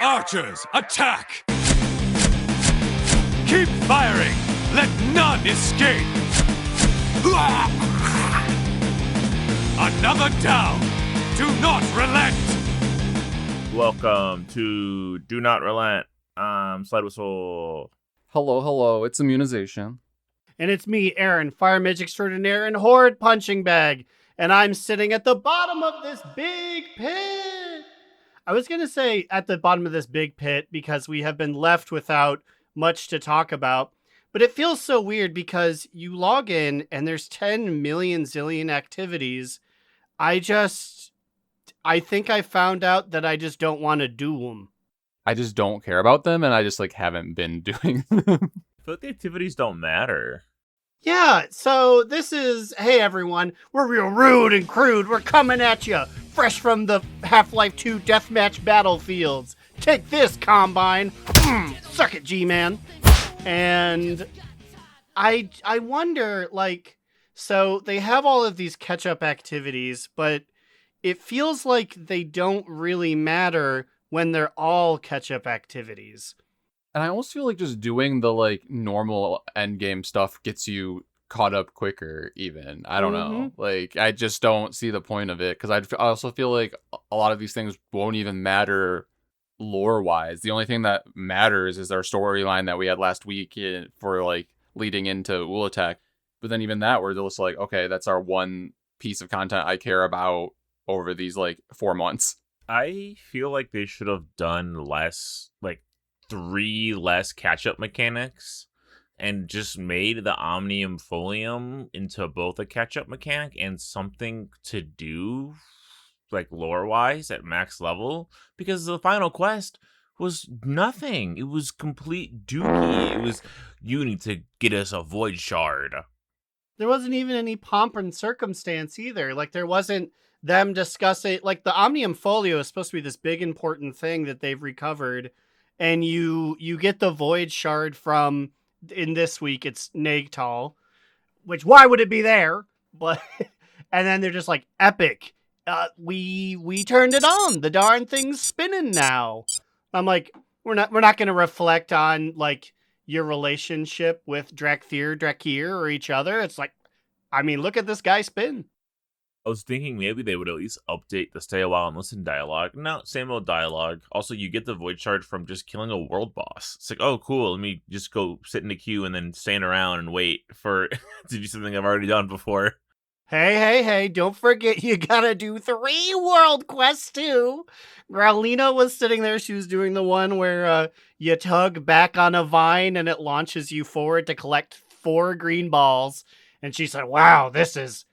Archers, attack! Keep firing! Let none escape! Another down! Do not relent! Welcome to Do Not Relent. I'm Slidewhistle. Hello, it's Immunization. And it's me, Aaron, Fire Mage Extraordinaire and Horde Punching Bag. And I'm sitting at the bottom of this big pit. I was going to say at the bottom of this big pit because we have been left without much to talk about. But it feels so weird because you log in and there's 10 million zillion activities. I think I found out that I just don't want to do them. I just don't care about them, and I just haven't been doing them. I feel like the activities don't matter. Yeah, so this is, hey everyone, we're real rude and crude. We're coming at you, fresh from the Half-Life 2 deathmatch battlefields. Take this, Combine. Suck it, G-Man. And I wonder, so they have all of these catch-up activities, but it feels like they don't really matter when they're all catch-up activities. And I almost feel like just doing the normal endgame stuff gets you caught up quicker even. I don't know. I just don't see the point of it, because I also feel like a lot of these things won't even matter lore-wise. The only thing that matters is our storyline that we had last week for leading into Ulatek. But then even that, we're just okay, that's our one piece of content I care about over these 4 months. I feel like they should have done less, 3 less catch-up mechanics and just made the Omnium Folium into both a catch-up mechanic and something to do, lore-wise at max level, because the final quest was nothing. It was complete dookie. It was, you need to get us a void shard. There wasn't even any pomp and circumstance either. There wasn't them discussing, the Omnium Folio is supposed to be this big important thing that they've recovered, and you get the void shard from, in this week, it's Nagtal, which, why would it be there? But, and then they're just epic. We turned it on. The darn thing's spinning now. I'm we're not going to reflect on, your relationship with Drakir, or each other. It's look at this guy spin. I was thinking maybe they would at least update the stay a while and listen dialogue. No, same old dialogue. Also, you get the void shard from just killing a world boss. It's oh, cool. Let me just go sit in the queue and then stand around and wait for to do something I've already done before. Hey, don't forget you gotta do 3 world quests too. Growlina was sitting there. She was doing the one where you tug back on a vine and it launches you forward to collect 4 green balls. And she said, wow, this is...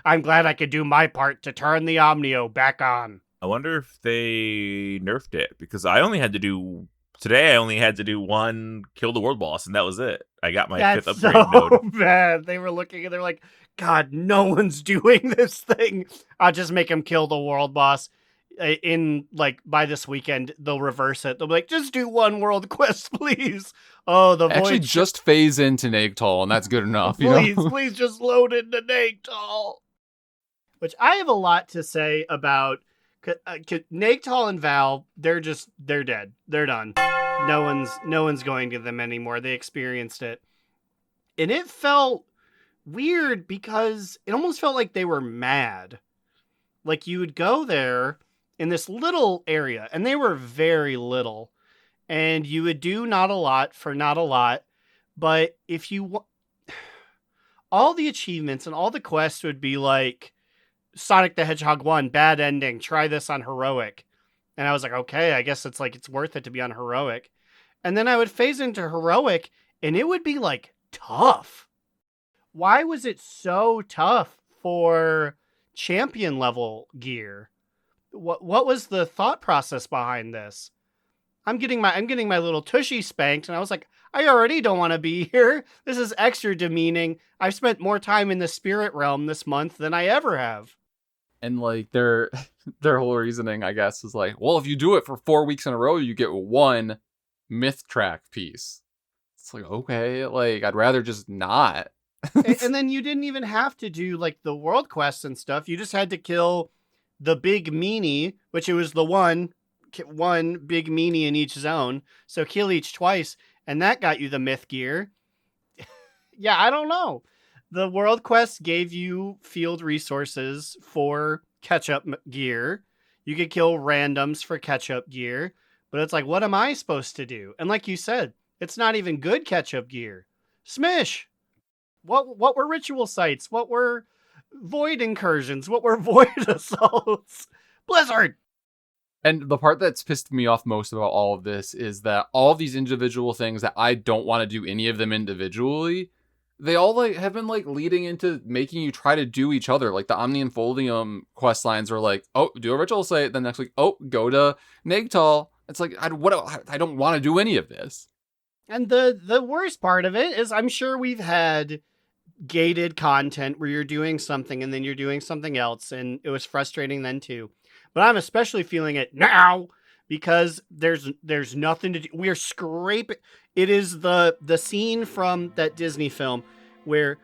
I'm glad I could do my part to turn the Omnio back on. I wonder if they nerfed it, because today I only had to do 1 kill the world boss, and that was it. I got my 5th upgrade node. Bad. They were looking and they're like, God, no one's doing this thing. I'll just make him kill the world boss. By this weekend, they'll reverse it. They'll be just do 1 world quest, please. Oh, the actually void just phase into Nagtal, and that's good enough. Please just load into Nagtal. Which I have a lot to say about Nagtal and Val. They're dead. They're done. No one's going to them anymore. They experienced it, and it felt weird because it almost felt like they were mad. You would go there in this little area, and they were very little, and you would do not a lot for not a lot, but if you all the achievements and all the quests would be Sonic the Hedgehog 1, bad ending, try this on Heroic. And I was okay, I guess it's it's worth it to be on Heroic. And then I would phase into Heroic, and it would be tough. Why was it so tough for champion level gear? What was the thought process behind this? I'm getting my little tushy spanked, and I was I already don't want to be here. This is extra demeaning. I've spent more time in the spirit realm this month than I ever have. And their whole reasoning, I guess, is well, if you do it for 4 weeks in a row, you get 1 myth track piece. It's okay, I'd rather just not. And then you didn't even have to do the world quests and stuff. You just had to kill the big meanie, which it was the one one big meanie in each zone. So kill each twice, and that got you the myth gear. Yeah, I don't know. The World Quest gave you field resources for catch-up gear. You could kill randoms for catch-up gear. But it's like, what am I supposed to do? And like you said, it's not even good catch-up gear. Smish! What were ritual sites? What were void incursions? What were void assaults? Blizzard! And the part that's pissed me off most about all of this is that all of these individual things that I don't want to do any of them individually, they all like have been like leading into making you try to do each other. Like the Omnium quest lines are like, oh, do a ritual site, then next week, oh, go to Nagtal. It's like I don't want to do any of this. And the worst part of it is I'm sure we've had gated content where you're doing something and then you're doing something else, and it was frustrating then too. But I'm especially feeling it now because there's nothing to do. We're scraping. It is the scene from that Disney film where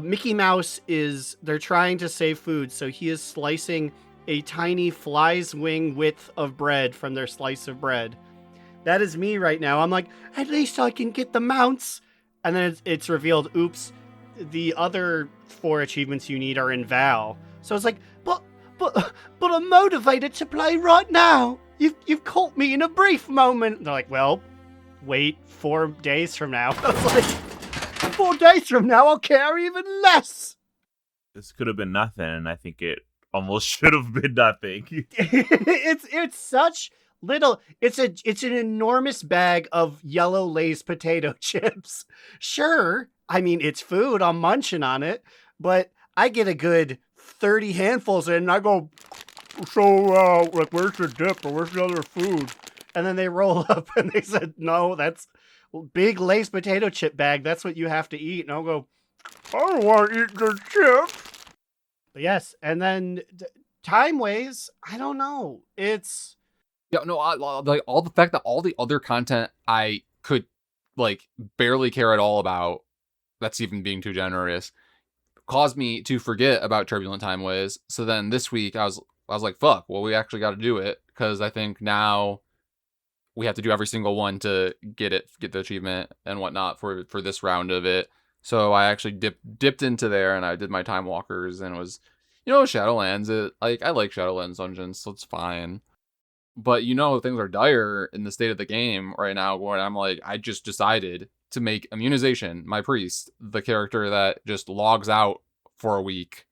Mickey Mouse they're trying to save food, so he is slicing a tiny fly's wing width of bread from their slice of bread. That is me right now. I'm like, at least I can get the mounts. And then it's revealed, oops, the other 4 achievements you need are in Val. So it's like, but I'm motivated to play right now. You've caught me in a brief moment. And they're like, well, wait 4 days from now. I was like, 4 days from now, I'll care even less. This could have been nothing, and I think it almost should have been nothing. It's such little. It's an enormous bag of yellow Lay's potato chips. Sure, I mean it's food. I'm munching on it, but I get a good 30 handfuls in, and I go, so like, where's the dip or where's the other food? And then they roll up and they said, no, that's big Lay's potato chip bag. That's what you have to eat. And I'll go, I don't want to eat the chips. But yes, and then time ways, I don't know. It's like all the fact that all the other content I could like barely care at all about, that's even being too generous, caused me to forget about Turbulent Timeways. So then this week I was like, fuck, well, we actually got to do it, because I think now we have to do every single one to get the achievement and whatnot for this round of it. So I actually dipped into there and I did my Time Walkers, and it was, Shadowlands. I like Shadowlands dungeons, so it's fine. But things are dire in the state of the game right now, where I'm like, I just decided to make Immunization, my priest, the character that just logs out for a week,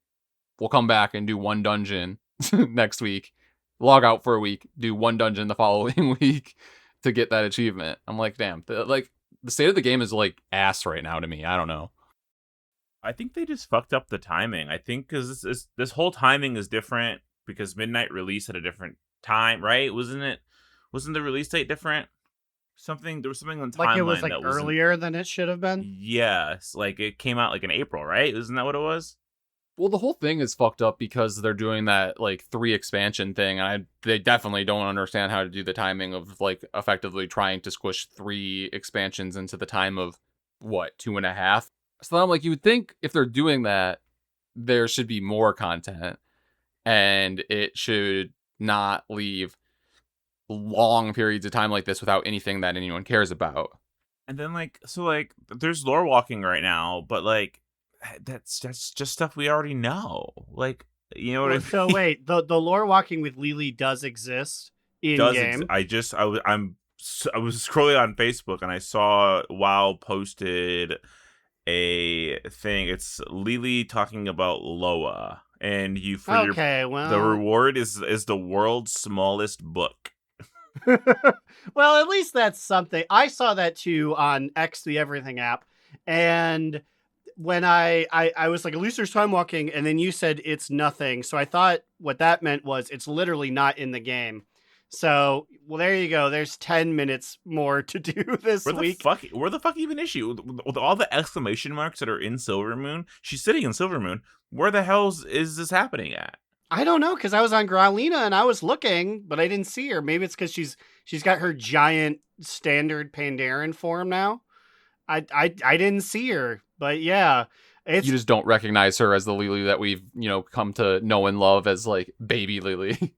will come back and do 1 dungeon next week, log out for a week, do 1 dungeon the following week to get that achievement. I'm like, damn, the state of the game is like ass right now to me. I don't know. I think they just fucked up the timing. I think because this whole timing is different because Midnight released at a different time, right? Wasn't the release date different? There was something on the timeline, like it was like that earlier than it should have been. Yes, like it came out like in April, right? Isn't that what it was? Well, the whole thing is fucked up because they're doing that like 3 expansion thing, and they definitely don't understand how to do the timing of like effectively trying to squish 3 expansions into the time of 2.5. So I'm like, you would think if they're doing that, there should be more content, and it should not leave long periods of time like this without anything that anyone cares about. And then there's lore walking right now, but like that's just stuff we already know. Like, you know what I mean? So wait, the lore walking with Lily does exist in game. I was scrolling on Facebook and I saw WoW posted a thing. It's Lily talking about Loa, and the reward is the world's smallest book. Well, at least that's something. I saw that too on X, the Everything app, and when I was like, at least there's time walking, and then you said it's nothing, so I thought what that meant was it's literally not in the game. So, well, there you go. There's 10 minutes more to do this week. Where the fuck even is she? With all the exclamation marks that are in Silvermoon, she's sitting in Silvermoon. Where the hell is this happening at? I don't know, because I was on Growlina and I was looking, but I didn't see her. Maybe it's because she's got her giant standard Pandaren form now. I didn't see her, but yeah. You just don't recognize her as the Lily that we've, come to know and love as like baby Lily.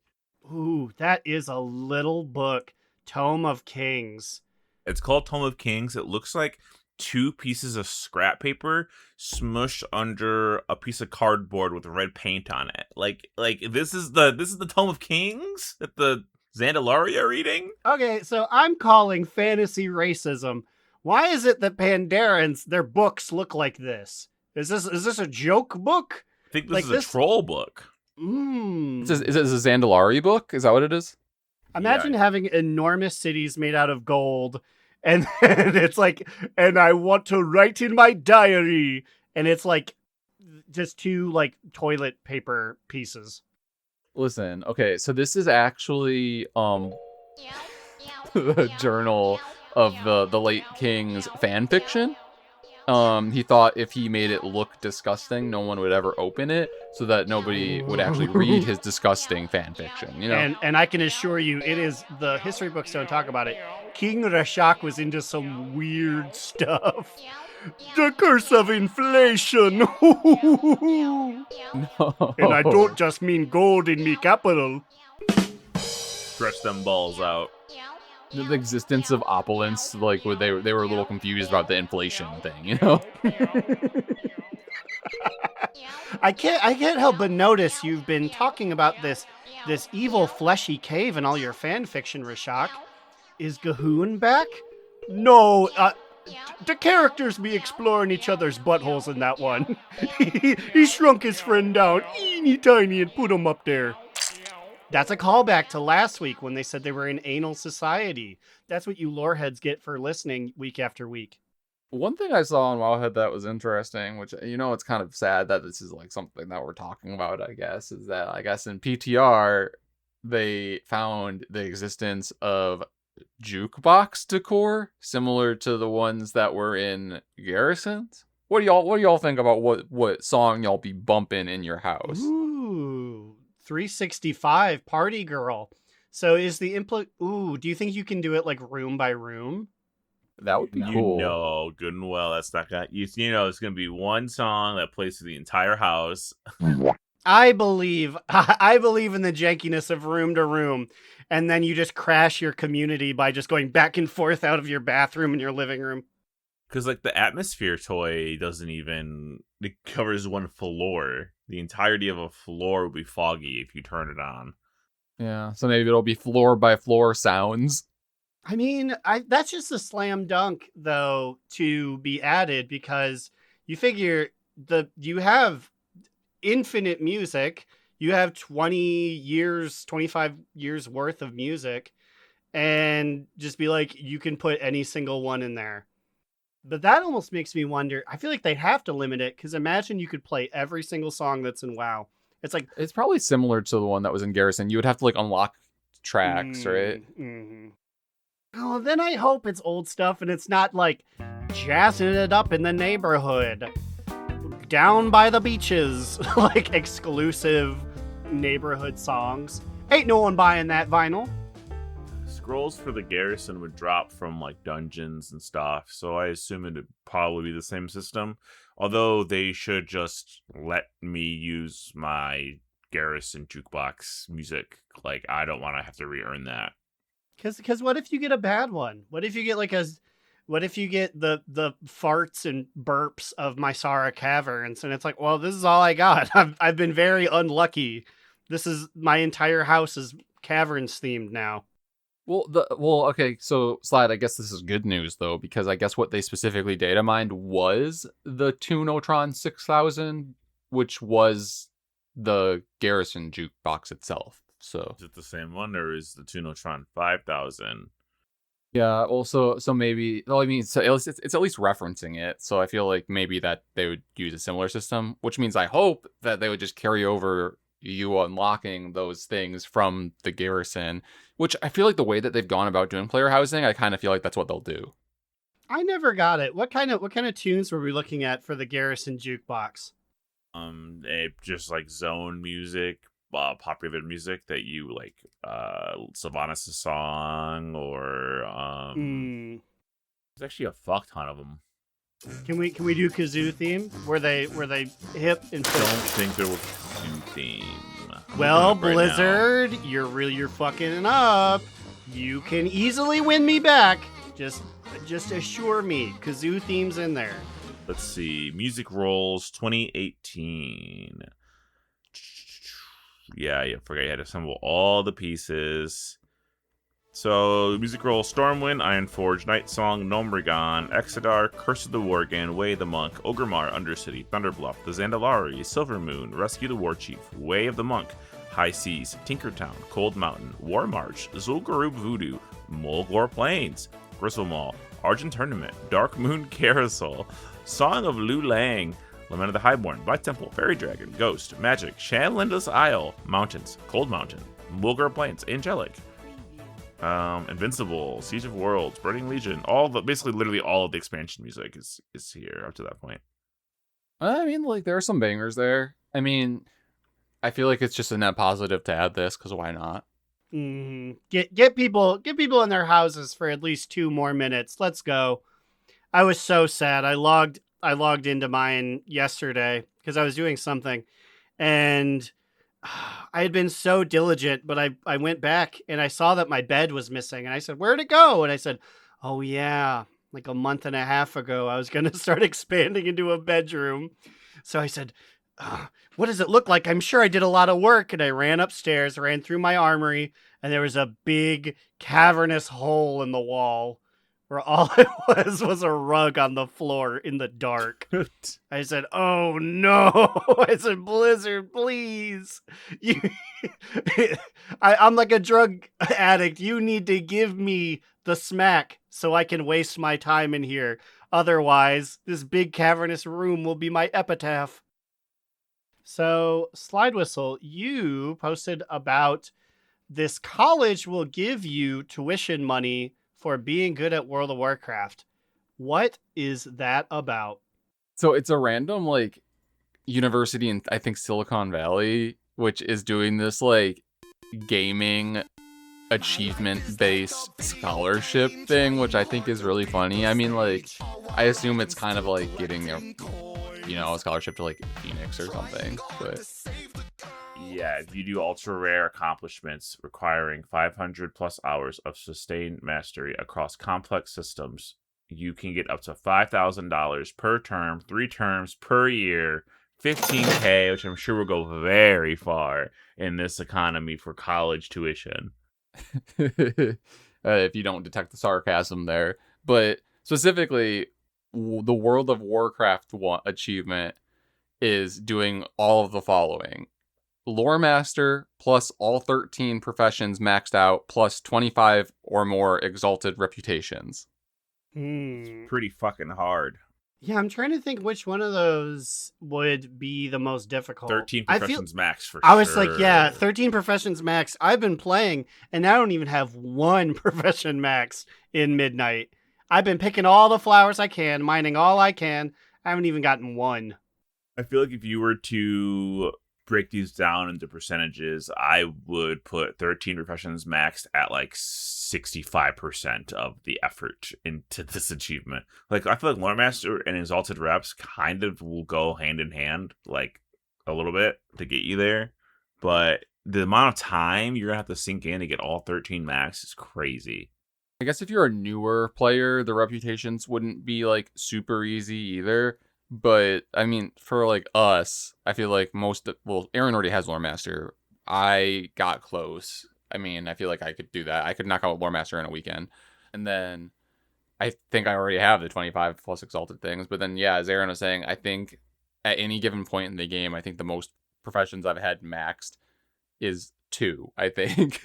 Ooh, that is a little book. Tome of Kings. It's called Tome of Kings. It looks like 2 pieces of scrap paper smushed under a piece of cardboard with red paint on it. Like this is the Tome of Kings that the Zandalaria are eating? Okay, so I'm calling fantasy racism. Why is it that Pandarans, their books look like this? Is this a joke book? I think Like this is a troll book. Is this a Zandalari book? Is that what it is? Imagine having enormous cities made out of gold, and then it's like, and I want to write in my diary, and it's like just 2 like toilet paper pieces. Listen, okay, so this is actually the journal of the late king's fan fiction. He thought if he made it look disgusting, no one would ever open it, so that nobody would actually read his disgusting fan fiction, you know? And I can assure you, it is, the history books don't talk about it. King Rashak was into some weird stuff. The curse of inflation. No. And I don't just mean gold in me capital. Stretch them balls out. The existence of opulence, like they were a little confused about the inflation thing, you know? I can't help but notice you've been talking about this evil fleshy cave in all your fan fiction, Rashak. Is Gahoon back? No, the characters be exploring each other's buttholes in that one. He shrunk his friend down, teeny tiny, and put him up there. That's a callback to last week when they said they were an anal society. That's what you loreheads get for listening week after week. One thing I saw on Wowhead that was interesting, which, you know, it's kind of sad that this is like something that we're talking about, I guess, is that I guess in PTR, they found the existence of jukebox decor similar to the ones that were in Garrisons. What do y'all think about what song y'all be bumping in your house? Ooh, 365 Party Girl. So is the do you think you can do it like room by room? That would be You cool. know good and well that's not gonna you know it's gonna be one song that plays through the entire house. I believe in the jankiness of room to room, and then you just crash your community by just going back and forth out of your bathroom and your living room. Because like the atmosphere toy doesn't even, it covers one floor. The entirety of a floor would be foggy if you turn it on. Yeah, so maybe it'll be floor by floor sounds. I mean, that's just a slam dunk though to be added, because you figure you have infinite music, you have 25 years worth of music, and just be like, you can put any single one in there. But that almost makes me wonder, I feel like they have to limit it, because imagine you could play every single song that's in WoW. It's probably similar to the one that was in Garrison. You would have to like unlock tracks, right? Mm-hmm. Oh, then I hope it's old stuff and it's not like jazzing it up in the neighborhood, down by the beaches, like exclusive neighborhood songs. Ain't no one buying that vinyl. Scrolls for the garrison would drop from like dungeons and stuff, so I assume it'd probably be the same system. Although they should just let me use my garrison jukebox music. Like, I don't want to have to re-earn that. Because what if you get a bad one? What if you get what if you get the farts and burps of Mysara Caverns, and it's like, well, this is all I got. I've been very unlucky. This is, my entire house is caverns themed now. Okay, so Slide, I guess this is good news though, because I guess what they specifically data mined was the Tunotron 6000, which was the Garrison jukebox itself. So is it the same one, or is the Tunotron 5000? Yeah, well, so maybe, well, I mean, so it's at least referencing it, so I feel like maybe that they would use a similar system, which means I hope that they would just carry over you unlocking those things from the Garrison, which I feel like the way that they've gone about doing player housing, I kind of feel like that's what they'll do. I never got it. What kind of tunes were we looking at for the Garrison jukebox? Just like zone music, popular music that you like, Sylvanas' song, or there's actually a fuck ton of them. Can we do kazoo theme? Were they hip and I don't think there was kazoo theme. Well, up right now. Blizzard, you're fucking it up. You can easily win me back. Just assure me. Kazoo theme's in there. Let's see. Music Rolls 2018. Yeah, I forgot you had to assemble all the pieces. So, Music Roll, Stormwind, Ironforge, Night Song, Gnomrigon, Exodar, Curse of the Worgen, Way of the Monk, Ogremar, Undercity, Thunderbluff, the Zandalari, Silver Moon, Rescue the Warchief, Way of the Monk, High Seas, Tinkertown, Cold Mountain, War March, Zul'Gurub Voodoo, Mulgore Plains, Gristlemall, Argent Tournament, Dark Moon Carousel, Song of Lu Lang, Lament of the Highborn, Black Temple, Fairy Dragon, Ghost, Magic, Shanlinda's Isle, Mountains, Cold Mountain, Mulgore Plains, Angelic, Invincible, Siege of Worlds, Burning Legion, basically literally all of the expansion music is here up to that point. I mean, like, there are some bangers there. I mean, I feel like it's just a net positive to add this, because why not? Get people in their houses for at least 2 more minutes. Let's go. I was so sad. I logged into mine yesterday because I was doing something, and I had been so diligent, but I went back and I saw that my bed was missing, and I said, "Where'd it go?" And I said, "Oh yeah, like a month and a half ago, I was going to start expanding into a bedroom." So I said, "What does it look like? I'm sure I did a lot of work." And I ran upstairs, ran through my armory, and there was a big cavernous hole in the wall where all it was a rug on the floor in the dark. I said, "Oh no." I said, "Blizzard, please. I'm like a drug addict. You need to give me the smack so I can waste my time in here. Otherwise, this big cavernous room will be my epitaph." So, Slidewhistle, you posted about this college will give you tuition money for being good at World of Warcraft. What is that about? So it's a random, like, university in, I think, Silicon Valley, which is doing this, like, gaming achievement-based scholarship thing, which I think is really funny. I mean, like, I assume it's kind of like getting a scholarship to, like, Phoenix or something, but Yeah, if you do ultra rare accomplishments requiring 500 plus hours of sustained mastery across complex systems, you can get up to $5,000 per term, 3 terms per year, $15K, which I'm sure will go very far in this economy for college tuition. if you don't detect the sarcasm there. But specifically, the World of Warcraft achievement is doing all of the following: Lore Master plus all 13 professions maxed out plus 25 or more exalted reputations. Pretty fucking hard. Yeah, I'm trying to think which one of those would be the most difficult. 13 professions max for sure. I was like, yeah, 13 professions max. I've been playing, and I don't even have 1 profession max in Midnight. I've been picking all the flowers I can, mining all I can. I haven't even gotten 1. I feel like if you were to break these down into percentages, I would put 13 professions maxed at like 65% of the effort into this achievement. Like, I feel like Lore Master and Exalted Reps kind of will go hand in hand, like, a little bit to get you there. But the amount of time you're going to have to sink in to get all 13 max is crazy. I guess if you're a newer player, the reputations wouldn't be, like, super easy either. But, I mean, for, like, us, I feel like Aaron already has Lore Master. I got close. I mean, I feel like I could do that. I could knock out Lore Master in a weekend. And then I think I already have the 25 plus exalted things. But then, yeah, as Aaron was saying, I think at any given point in the game, I think the most professions I've had maxed is 2, I think.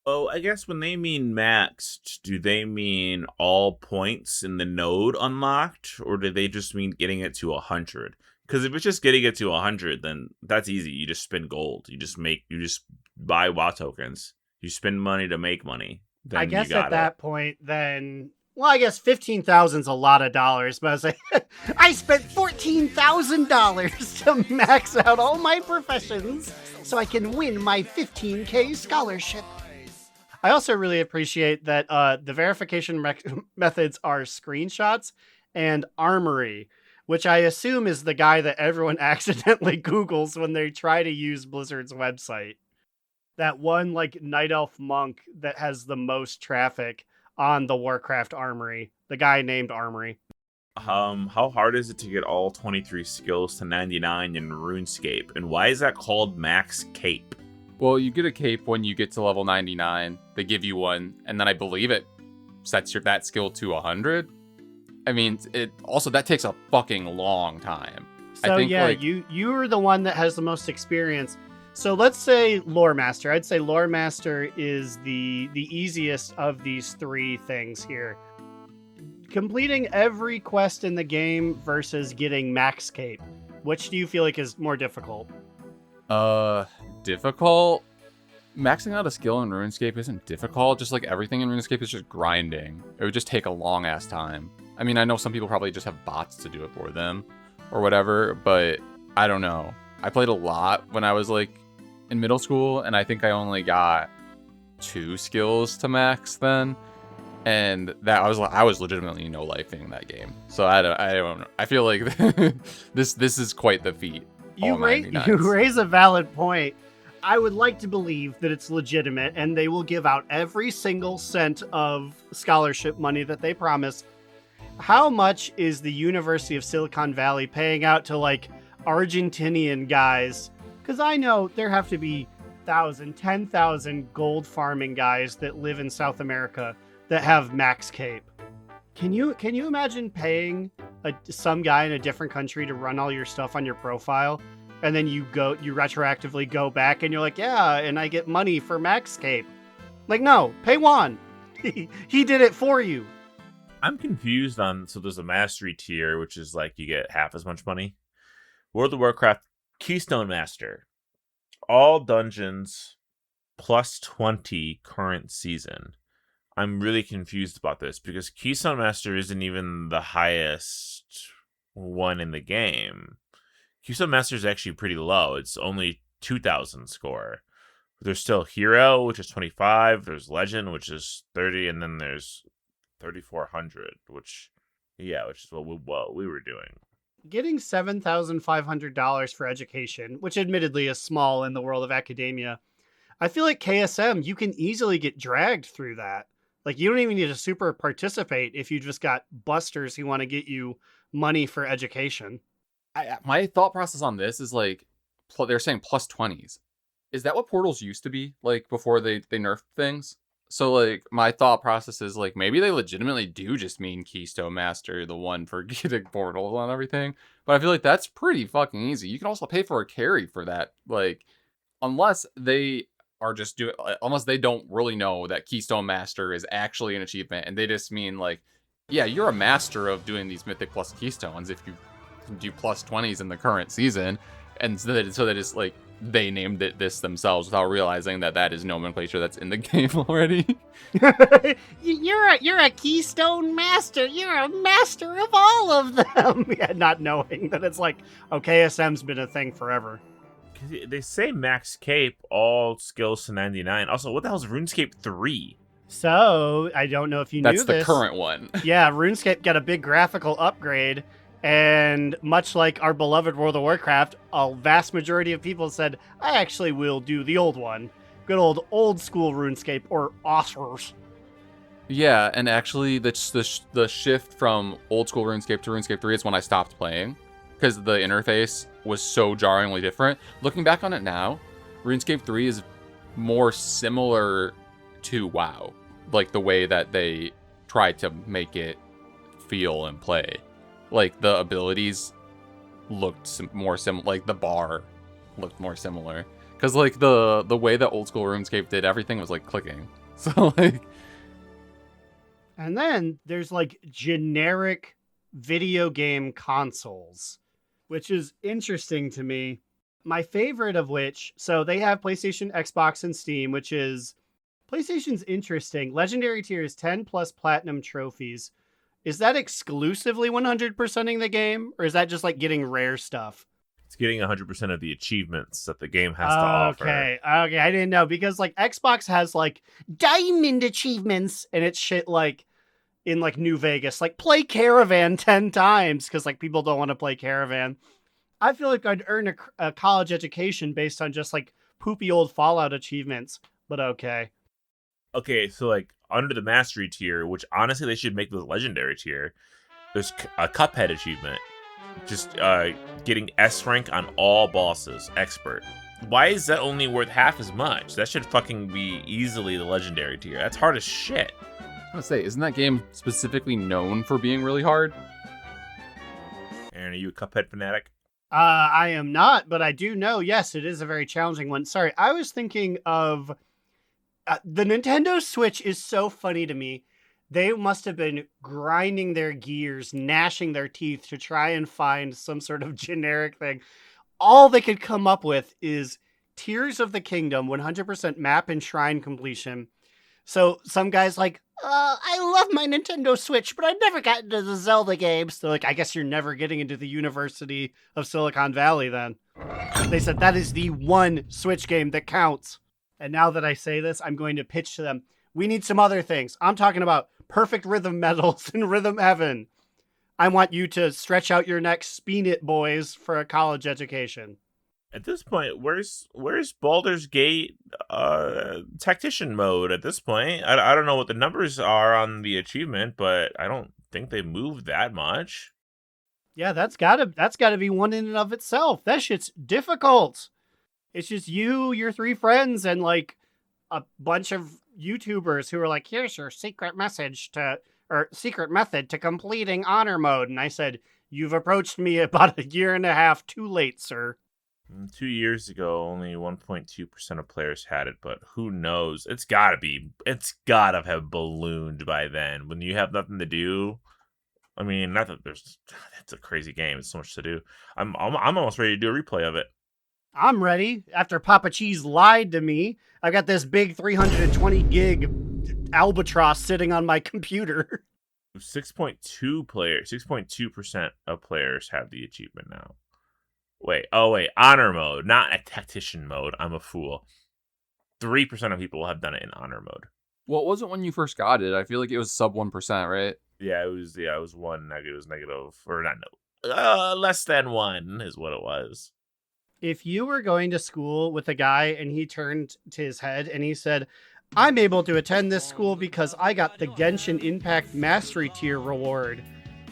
Oh, I guess when they mean maxed, do they mean all points in the node unlocked, or do they just mean getting it to 100? Because if it's just getting it to 100, then that's easy. You just spend gold. You just buy WoW tokens. You spend money to make money. Then I guess you got at that point, then, well, I guess 15,000 is a lot of dollars, but I was like, I spent $14,000 to max out all my professions so I can win my 15K scholarship. I also really appreciate that the verification methods are screenshots and armory, which I assume is the guy that everyone accidentally Googles when they try to use Blizzard's website. that one like night elf monk that has the most traffic on the Warcraft Armory. The guy named Armory. How hard is it to get all 23 skills to 99 in RuneScape? And why is that called Max Cape? Well, you get a cape when you get to level 99. They give you one, and then I believe it sets that skill to 100. I mean, it also that takes a fucking long time. So I think, yeah, like, you're the one that has the most experience. So let's say Lore Master. I'd say Lore Master is the easiest of these three things here. Completing every quest in the game versus getting Max Cape. Which do you feel like is more difficult? Difficult? Maxing out a skill in RuneScape isn't difficult. Just like everything in RuneScape is just grinding. It would just take a long ass time. I mean, I know some people probably just have bots to do it for them or whatever, but I don't know. I played a lot when I was like in middle school, and I think I only got 2 skills to max then. And that I was legitimately no lifing that game. So I don't know. I feel like this is quite the feat. You raise a valid point. I would like to believe that it's legitimate and they will give out every single cent of scholarship money that they promise. How much is the University of Silicon Valley paying out to like Argentinian guys? Because I know there have to be 10,000 gold farming guys that live in South America that have Max Cape. Can you imagine paying some guy in a different country to run all your stuff on your profile, and then you retroactively go back and you're like, yeah, and I get money for Max Cape? Like, no, pay Juan. He did it for you. I'm confused on, so there's a mastery tier, which is like you get half as much money. World of Warcraft Keystone Master. All dungeons plus 20 current season. I'm really confused about this because Keystone Master isn't even the highest one in the game. Keystone Master is actually pretty low. It's only 2,000 score. There's still Hero, which is 25. There's Legend, which is 30, and then there's 3,400, which is what we were doing. Getting $7,500 for education, which admittedly is small in the world of academia, I feel like KSM, you can easily get dragged through that. Like, you don't even need to super participate if you just got busters who want to get you money for education. My thought process on this is like, they're saying plus 20s. Is that what portals used to be, like, before they nerfed things? So, like, my thought process is, like, maybe they legitimately do just mean Keystone Master, the one for getting portals and everything. But I feel like that's pretty fucking easy. You can also pay for a carry for that, like, unless they unless they don't really know that Keystone Master is actually an achievement, and they just mean, like, yeah, you're a master of doing these Mythic plus Keystones if you do plus 20s in the current season. And so that it's like, they named it this themselves without realizing that is nomenclature that's in the game already. You're a Keystone Master. You're a master of all of them. Yeah, not knowing that it's like, oh, KSM's been a thing forever. They say Max Cape, all skills to 99. Also, what the hell is RuneScape 3? So, I don't know if you knew this. That's the current one. Yeah, RuneScape got a big graphical upgrade. And much like our beloved World of Warcraft, a vast majority of people said, I actually will do the old one. Good old school RuneScape, or Oscars. Yeah, and actually the shift from old school RuneScape to RuneScape 3 is when I stopped playing, because the interface was so jarringly different. Looking back on it now, RuneScape 3 is more similar to WoW, like the way that they tried to make it feel and play. Like, the abilities looked more similar, like the bar looked more similar. Because, like, the way that old school RuneScape did everything was, like, clicking. So, like... And then there's, like, generic video game consoles, which is interesting to me. My favorite of which, so they have PlayStation, Xbox, and Steam, which is... PlayStation's interesting. Legendary tier is 10 plus platinum trophies. Is that exclusively 100%ing the game? Or is that just like getting rare stuff? It's getting 100% of the achievements that the game has to offer. Okay, I didn't know. Because like Xbox has like diamond achievements and it's shit like in like New Vegas. Like play Caravan 10 times because like people don't want to play Caravan. I feel like I'd earn a college education based on just like poopy old Fallout achievements, but okay. Okay, so like under the mastery tier, which honestly they should make the legendary tier, there's a Cuphead achievement. Just getting S rank on all bosses, expert. Why is that only worth half as much? That should fucking be easily the legendary tier. That's hard as shit. I was gonna say, isn't that game specifically known for being really hard? Aaron, are you a Cuphead fanatic? I am not, but I do know, yes, it is a very challenging one. Sorry, I was thinking of the Nintendo Switch is so funny to me. They must have been grinding their gears, gnashing their teeth to try and find some sort of generic thing. All they could come up with is Tears of the Kingdom, 100% map and shrine completion. So some guy's like, I love my Nintendo Switch, but I never got into the Zelda games. They're like, I guess you're never getting into the University of Silicon Valley then. They said that is the one Switch game that counts. And now that I say this, I'm going to pitch to them. We need some other things. I'm talking about perfect rhythm medals in Rhythm Heaven. I want you to stretch out your neck, spin it, boys, for a college education. At this point, where's Baldur's Gate tactician mode at this point? I don't know what the numbers are on the achievement, but I don't think they moved that much. Yeah, that's gotta be one in and of itself. That shit's difficult. It's just you, your three friends, and like a bunch of YouTubers who are like, here's your secret method to completing honor mode. And I said, you've approached me about a year and a half too late, sir. 2 years ago, only 1.2% of players had it, but who knows? It's gotta have ballooned by then. When you have nothing to do, I mean, not that it's a crazy game. It's so much to do. I'm almost ready to do a replay of it. I'm ready. After Papa Cheese lied to me, I got this big 320 gig albatross sitting on my computer. 6.2% of players have the achievement now. Wait, honor mode, not a tactician mode. I'm a fool. 3% of people have done it in honor mode. Well, it wasn't when you first got it. I feel like it was sub 1%, right? Yeah, it was 1 negative. It was negative, or not, less than 1 is what it was. If you were going to school with a guy and he turned to his head and he said, I'm able to attend this school because I got the Genshin Impact Mastery Tier reward,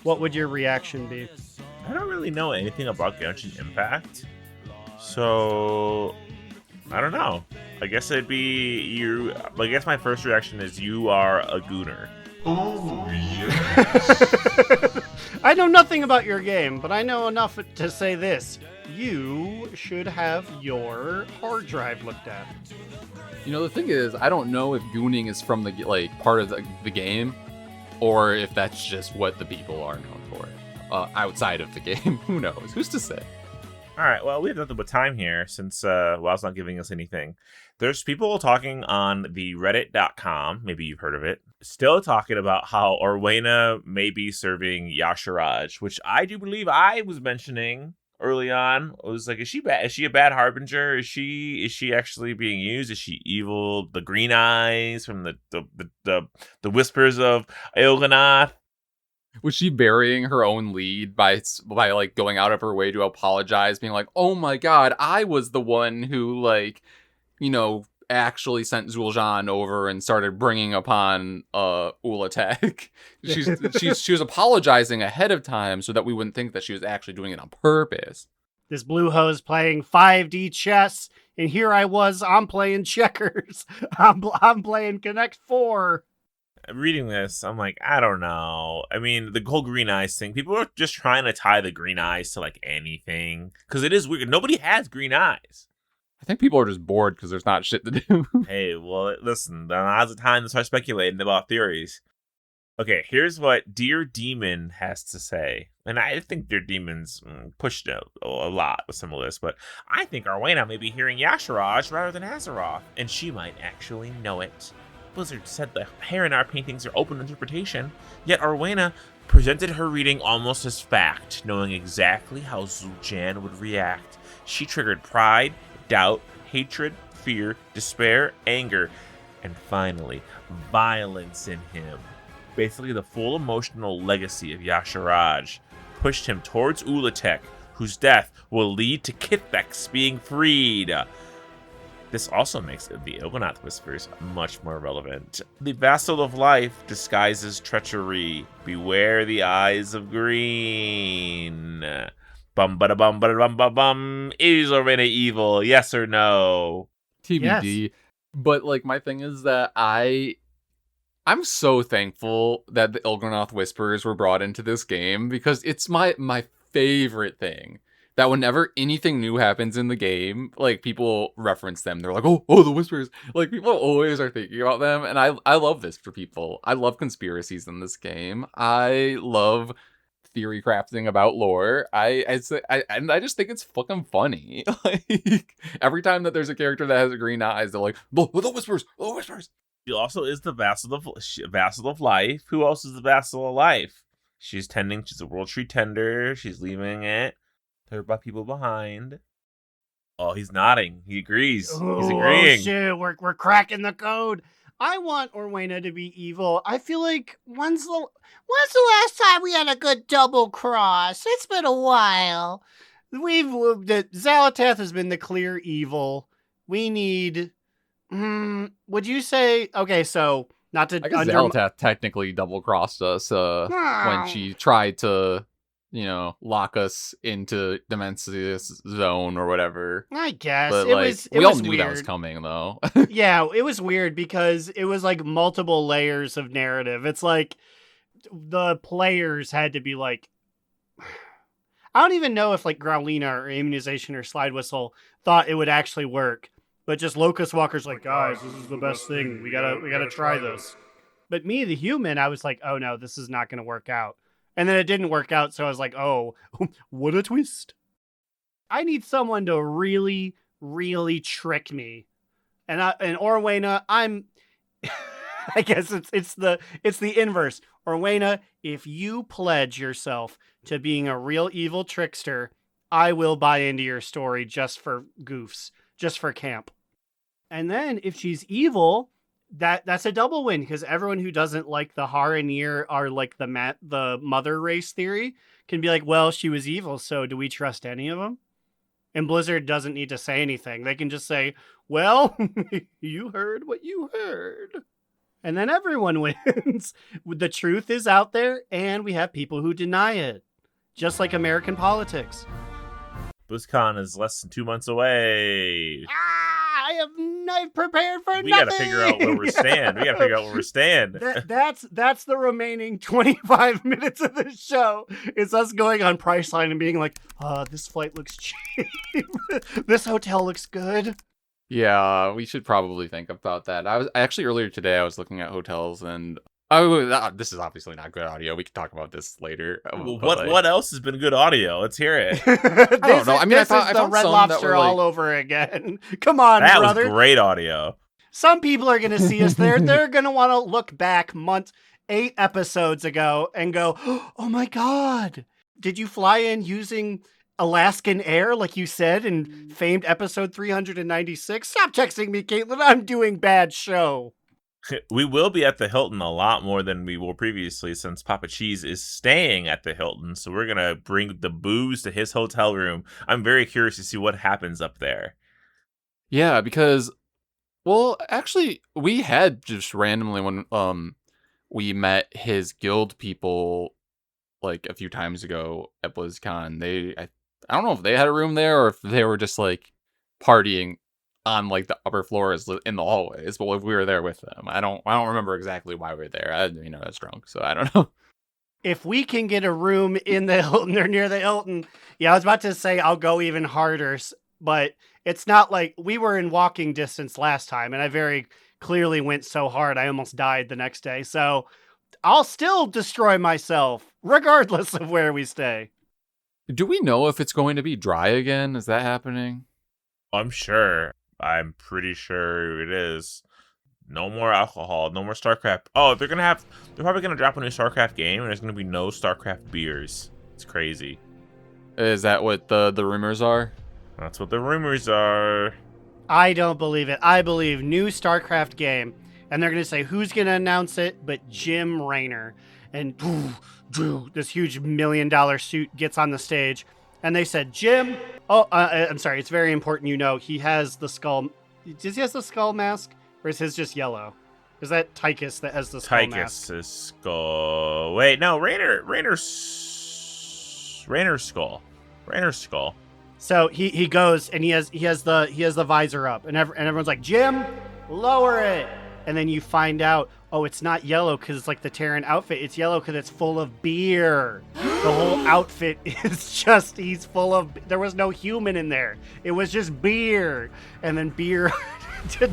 what would your reaction be? I don't really know anything about Genshin Impact, so I don't know. I guess it'd be you. I guess my first reaction is you are a gooner. Oh, yes. I know nothing about your game, but I know enough to say this. You should have your hard drive looked at. You know, the thing is, I don't know if gooning is from the part of the game, or if that's just what the people are known for outside of the game. Who knows? Who's to say? All right, well, we have nothing but time here since WoW's not giving us anything. There's people talking on the reddit.com, maybe you've heard of it, still talking about how Orwena may be serving Yasharaj, which I do believe I was mentioning early on. It was like, is she bad? Is she a bad harbinger? Is she actually being used? Is she evil? The green eyes from the whispers of Aelganath? Was she burying her own lead by like going out of her way to apologize, being like, "Oh my god, I was the one who actually sent Zul'Jin over and started bringing upon Ulatek." She was apologizing ahead of time so that we wouldn't think that she was actually doing it on purpose. This blue hose playing 5D chess, and here I was, I'm playing checkers. I'm playing Connect 4. Reading this, I'm like, I don't know. I mean, the whole green eyes thing, people are just trying to tie the green eyes to like anything, because it is weird. Nobody has green eyes. I think people are just bored because there's not shit to do. Hey, well, listen, now's the time to start speculating about theories. Okay, here's what Dear Demon has to say. And I think Dear Demon's pushed a lot with some of this, but I think Arwena may be hearing Yasharaj rather than Azeroth, and she might actually know it. Blizzard said the hair in our paintings are open to interpretation, yet Arwena presented her reading almost as fact, knowing exactly how Zul'Jin would react. She triggered pride, doubt, hatred, fear, despair, anger, and finally, violence in him. Basically, the full emotional legacy of Yasharaj pushed him towards Ulatek, whose death will lead to Kithek's being freed. This also makes the Ilgonath Whispers much more relevant. The Vassal of Life disguises treachery. Beware the eyes of green. Bum bada bum bada bum bum bum. Is Orena evil? Yes or no? TBD. Yes. But like my thing is that I'm so thankful that the Ilgonath Whispers were brought into this game because it's my favorite thing. That whenever anything new happens in the game, like people reference them. They're like, oh, the Whispers. Like people always are thinking about them, and I love this for people. I love conspiracies in this game. I love theory crafting about lore. I just think it's fucking funny. Like every time that there's a character that has green eyes, they're like, the Whispers, the Whispers. She also is the Vassal of Life. Who else is the Vassal of Life? She's a World Tree tender. She's leaving it. There are people behind. Oh, he's nodding. He agrees. He's agreeing. Oh shit, we're cracking the code. I want Orwena to be evil. I feel like when's the last time we had a good double cross? It's been a while. Zalatath has been the clear evil. We need. Would you say? Okay, so not to. I guess Zalatath technically double crossed us when she tried to, lock us into Demensius Zone or whatever. I guess But it we all was knew weird. that was coming though. Yeah, it was weird because it was like multiple layers of narrative. It's like the players had to be like, I don't even know if like Growlina or Immunization or Slidewhistle thought it would actually work, but just Locust Walker's like, guys, this is the best thing. We gotta try this. But me, the human, I was like, oh no, this is not gonna work out. And then it didn't work out, so I was like, oh, what a twist. I need someone to really, really trick me. And Orwena, I guess it's the inverse. Orwena, if you pledge yourself to being a real evil trickster, I will buy into your story just for goofs, just for camp. And then if she's evil, that's a double win because everyone who doesn't like the Haranir are like the mother race theory can be like, well, she was evil, so do we trust any of them? And Blizzard doesn't need to say anything. They can just say, well, you heard what you heard. And then everyone wins. The truth is out there, and we have people who deny it. Just like American politics. BlizzCon is less than 2 months away. I have not prepared for We nothing. gotta figure out where we stand. That's the remaining 25 minutes of the show. It's us going on Priceline and being like, this flight looks cheap. This hotel looks good. Yeah, we should probably think about that. Earlier today I was looking at hotels and this is obviously not good audio. We can talk about this later. What else has been good audio? Let's hear it. I don't know. I mean, I this is the found Red some that Lobster were, like- all over again. Come on, That brother. was great audio. Some people are going to see us there. They're going to want to look back 8 episodes ago and go, oh my God, did you fly in using Alaskan Air like you said in famed episode 396? Stop texting me, Caitlin. I'm doing bad show. We will be at the Hilton a lot more than we were previously since Papa Cheese is staying at the Hilton. So we're going to bring the booze to his hotel room. I'm very curious to see what happens up there. Yeah, because, well, actually, we had just randomly when we met his guild people like a few times ago at BlizzCon. I don't know if they had a room there or if they were just like partying on like the upper floors in the hallways, but we were there with them. I don't remember exactly why we were there. I was drunk, so I don't know. If we can get a room in the Hilton or near the Hilton, yeah, I was about to say I'll go even harder, but it's not like we were in walking distance last time, and I very clearly went so hard I almost died the next day. So I'll still destroy myself regardless of where we stay. Do we know if it's going to be dry again? Is that happening? I'm sure. I'm pretty sure it is. No more alcohol. No more StarCraft. Oh, they're probably gonna drop a new StarCraft game, and there's gonna be no StarCraft beers. It's crazy. Is that what the rumors are? That's what the rumors are. I don't believe it. I believe new StarCraft game, and they're going to say who's going to announce it but Jim Raynor. And this huge $1 million suit gets on the stage, and they said, Jim, I'm sorry, it's very important he has the skull Does he have the skull mask, or is his just yellow? Is that Tychus that has the skull mask? Tychus' skull. Wait, no, Rainer's skull. Rainer's skull. So he goes and he has the visor up, and everyone's like, Jim, lower it. And then you find out, oh, it's not yellow because it's like the Terran outfit. It's yellow because it's full of beer. The whole outfit is just, he's full of, there was no human in there. It was just beer. And then beer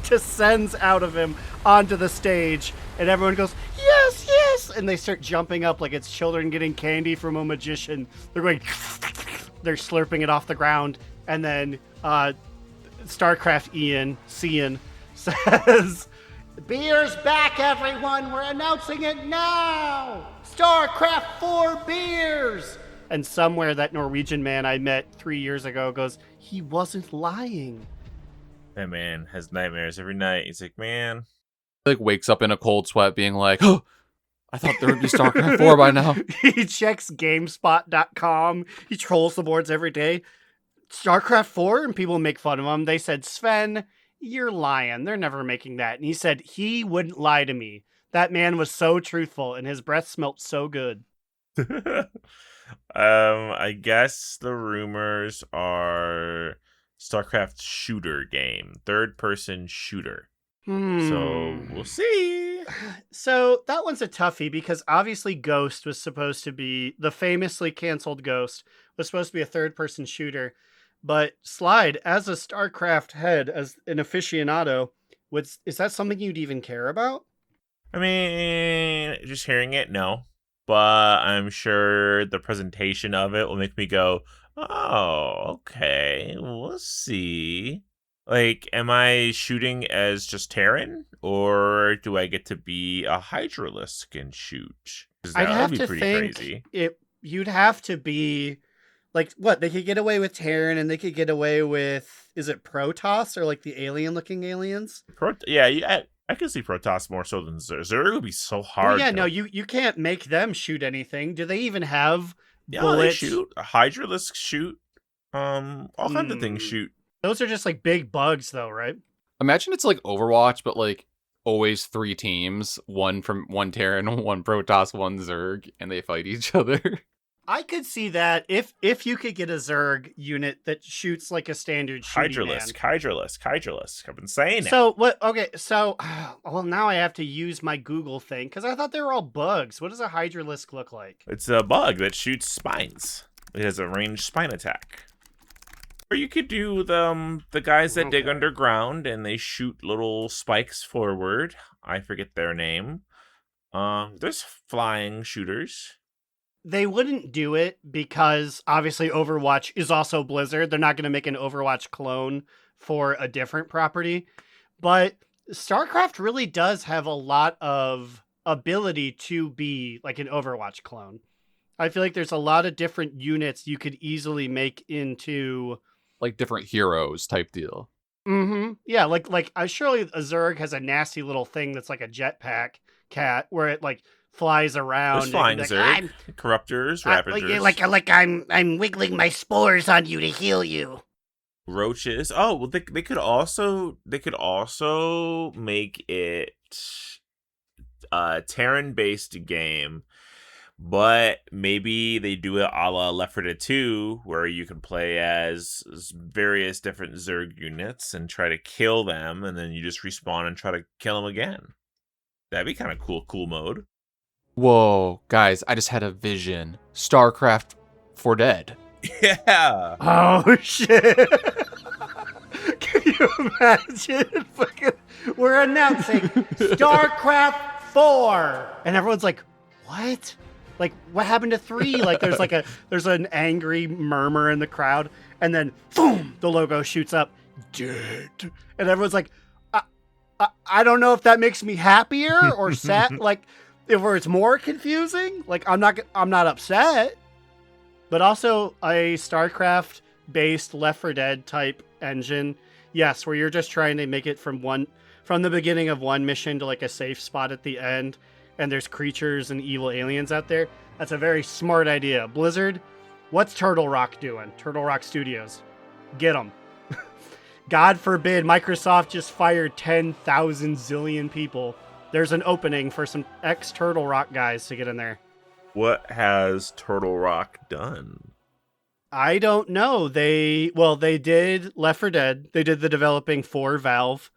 descends out of him onto the stage. And everyone goes, yes, yes. And they start jumping up like it's children getting candy from a magician. They're going, they're slurping it off the ground. And then StarCraft Cian says, beer's back, everyone. We're announcing it now. StarCraft 4 beers. And somewhere that Norwegian man I met 3 years ago goes, he wasn't lying. That man has nightmares every night. He's like, man. Like wakes up in a cold sweat being like, oh, I thought there would be StarCraft 4 by now. He checks GameSpot.com. He trolls the boards every day. StarCraft 4? And people make fun of him. They said, Sven, you're lying. They're never making that. And he said he wouldn't lie to me. That man was so truthful, and his breath smelled so good. I guess the rumors are StarCraft shooter game, third-person shooter. So we'll see. So that one's a toughie because obviously Ghost was supposed to be, the famously canceled Ghost was supposed to be a third-person shooter. But Slide, as a StarCraft head, as an aficionado, is that something you'd even care about? I mean, just hearing it, no. But I'm sure the presentation of it will make me go, oh, okay, we'll see. Like, am I shooting as just Terran? Or do I get to be a Hydralisk and shoot? 'Cause that I'd have would be to pretty think crazy. you'd have to be, like, what? They could get away with Terran and they could get away with, is it Protoss or like the alien-looking aliens? I can see Protoss more so than Zerg. Zerg would be so hard. Well, yeah, no, you can't make them shoot anything. Do they even have bullets? They shoot. Hydralisk shoot. All kinds of things shoot. Those are just like big bugs, though, right? Imagine it's like Overwatch, but like always 3 teams, one Terran, one Protoss, one Zerg, and they fight each other. I could see that if you could get a Zerg unit that shoots like a standard shooting Hydralisk. I've been saying it. So what? Okay, so well now I have to use my Google thing because I thought they were all bugs. What does a Hydralisk look like? It's a bug that shoots spines. It has a ranged spine attack. Or you could do the guys that dig underground and they shoot little spikes forward. I forget their name. There's flying shooters. They wouldn't do it because obviously Overwatch is also Blizzard. They're not going to make an Overwatch clone for a different property. But StarCraft really does have a lot of ability to be like an Overwatch clone. I feel like there's a lot of different units you could easily make into like different heroes type deal. Mm-hmm. Yeah, like surely a Zerg has a nasty little thing that's like a jetpack cat where it like flies around. There's flying Zerg, Corruptors, Ravagers. Like I'm wiggling my spores on you to heal you. Roaches. Oh, well, they could also make it a Terran-based game, but maybe they do it a la Left 4 Dead 2, where you can play as various different Zerg units and try to kill them, and then you just respawn and try to kill them again. That'd be kind of cool mode. Whoa, guys, I just had a vision. StarCraft 4 Dead. Yeah. Oh, shit. Can you imagine? We're announcing StarCraft 4. And everyone's like, what? Like, what happened to 3? Like, there's an angry murmur in the crowd. And then, boom, the logo shoots up. Dead. And everyone's like, I don't know if that makes me happier or sad. Like, if it's more confusing, like I'm not upset, but also a StarCraft based Left 4 Dead type engine, yes, where you're just trying to make it from the beginning of one mission to like a safe spot at the end, and there's creatures and evil aliens out there. That's a very smart idea. Blizzard, what's Turtle Rock doing? Turtle Rock Studios, get them. God forbid Microsoft just fired 10,000 zillion people. There's an opening for some ex-Turtle Rock guys to get in there. What has Turtle Rock done? I don't know. They did Left 4 Dead. They did the developing for Valve.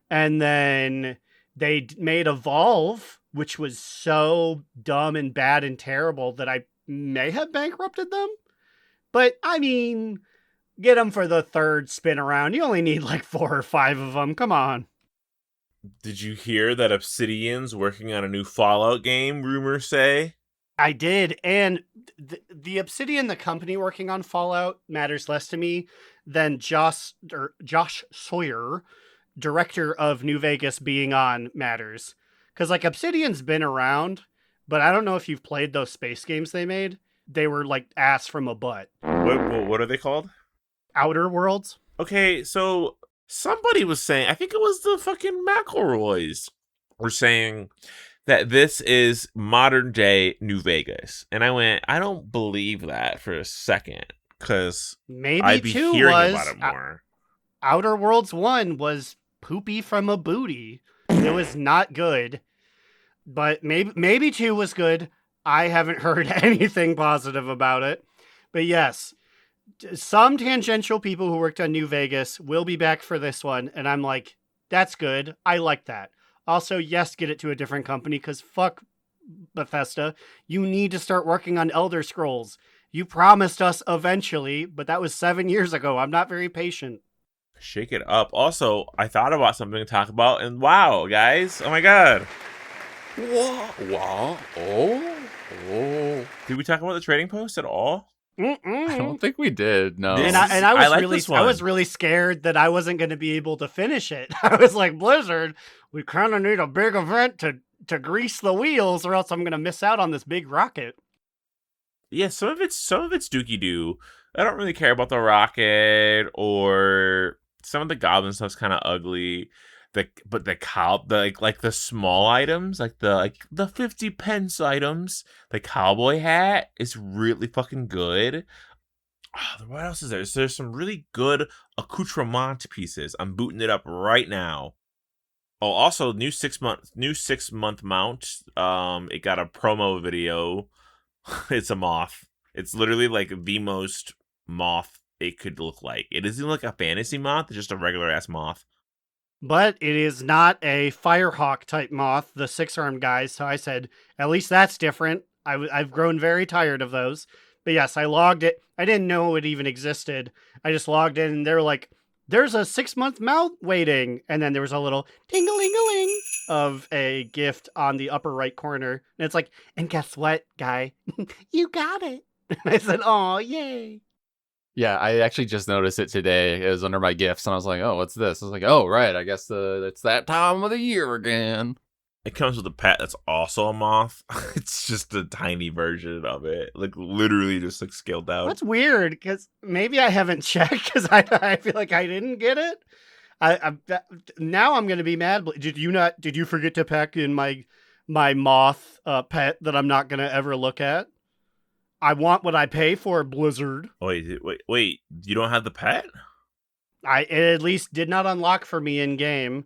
And then they made Evolve, which was so dumb and bad and terrible that I may have bankrupted them. But, I mean, get them for the third spin around. You only need like 4 or 5 of them. Come on. Did you hear that Obsidian's working on a new Fallout game, rumors say? I did, and the Obsidian, the company working on Fallout, matters less to me than Josh Sawyer, director of New Vegas, being on matters. Because, like, Obsidian's been around, but I don't know if you've played those space games they made. They were, like, ass from a butt. What are they called? Outer Worlds? Okay, so somebody was saying, I think it was the fucking McElroys, were saying that this is modern day New Vegas. And I went, I don't believe that for a second, because Maybe I'd be 2 hearing was... about it more. Outer Worlds 1 was poopy from a booty. It was not good. But maybe 2 was good. I haven't heard anything positive about it. But yes, some tangential people who worked on New Vegas will be back for this one. And I'm like, that's good. I like that. Also, yes, get it to a different company, because fuck Bethesda. You need to start working on Elder Scrolls. You promised us eventually, but that was 7 years ago. I'm not very patient. Shake it up. Also, I thought about something to talk about, and wow, guys. Oh my god. Wow. Oh. Did we talk about the trading post at all? I don't think we did. No. This- I was really scared that I wasn't going to be able to finish it. I was like, Blizzard, we kind of need a big event to grease the wheels, or else I'm going to miss out on this big rocket. Yeah, some of it's dookie doo. I don't really care about the rocket, or some of the goblin stuff's kind of ugly. But the small items, like the 50 pence items, the cowboy hat is really fucking good. Oh, what else is there? There's some really good accoutrement pieces. I'm booting it up right now. Oh, also new 6 month mount. It got a promo video. It's a moth. It's literally like the most moth it could look like. It isn't like a fantasy moth. It's just a regular ass moth. But it is not a Firehawk type moth, the 6-armed guys. So I said, at least that's different. I've grown very tired of those. But yes, I logged it. I didn't know it even existed. I just logged in, and they're like, there's a 6-month mount waiting. And then there was a little ting-a-ling-a-ling of a gift on the upper right corner. And it's like, and guess what, guy? You got it. And I said, oh, yay. Yeah, I actually just noticed it today. It was under my gifts, and I was like, oh, what's this? I was like, oh, right, I guess it's that time of the year again. It comes with a pet that's also a moth. It's just a tiny version of it. Like, literally just, like, scaled down. That's weird, because maybe I haven't checked, because I feel like I didn't get it. Now I'm going to be mad. Did you forget to pack in my moth pet that I'm not going to ever look at? I want what I pay for, Blizzard. Wait, you don't have the pet? It at least did not unlock for me in game.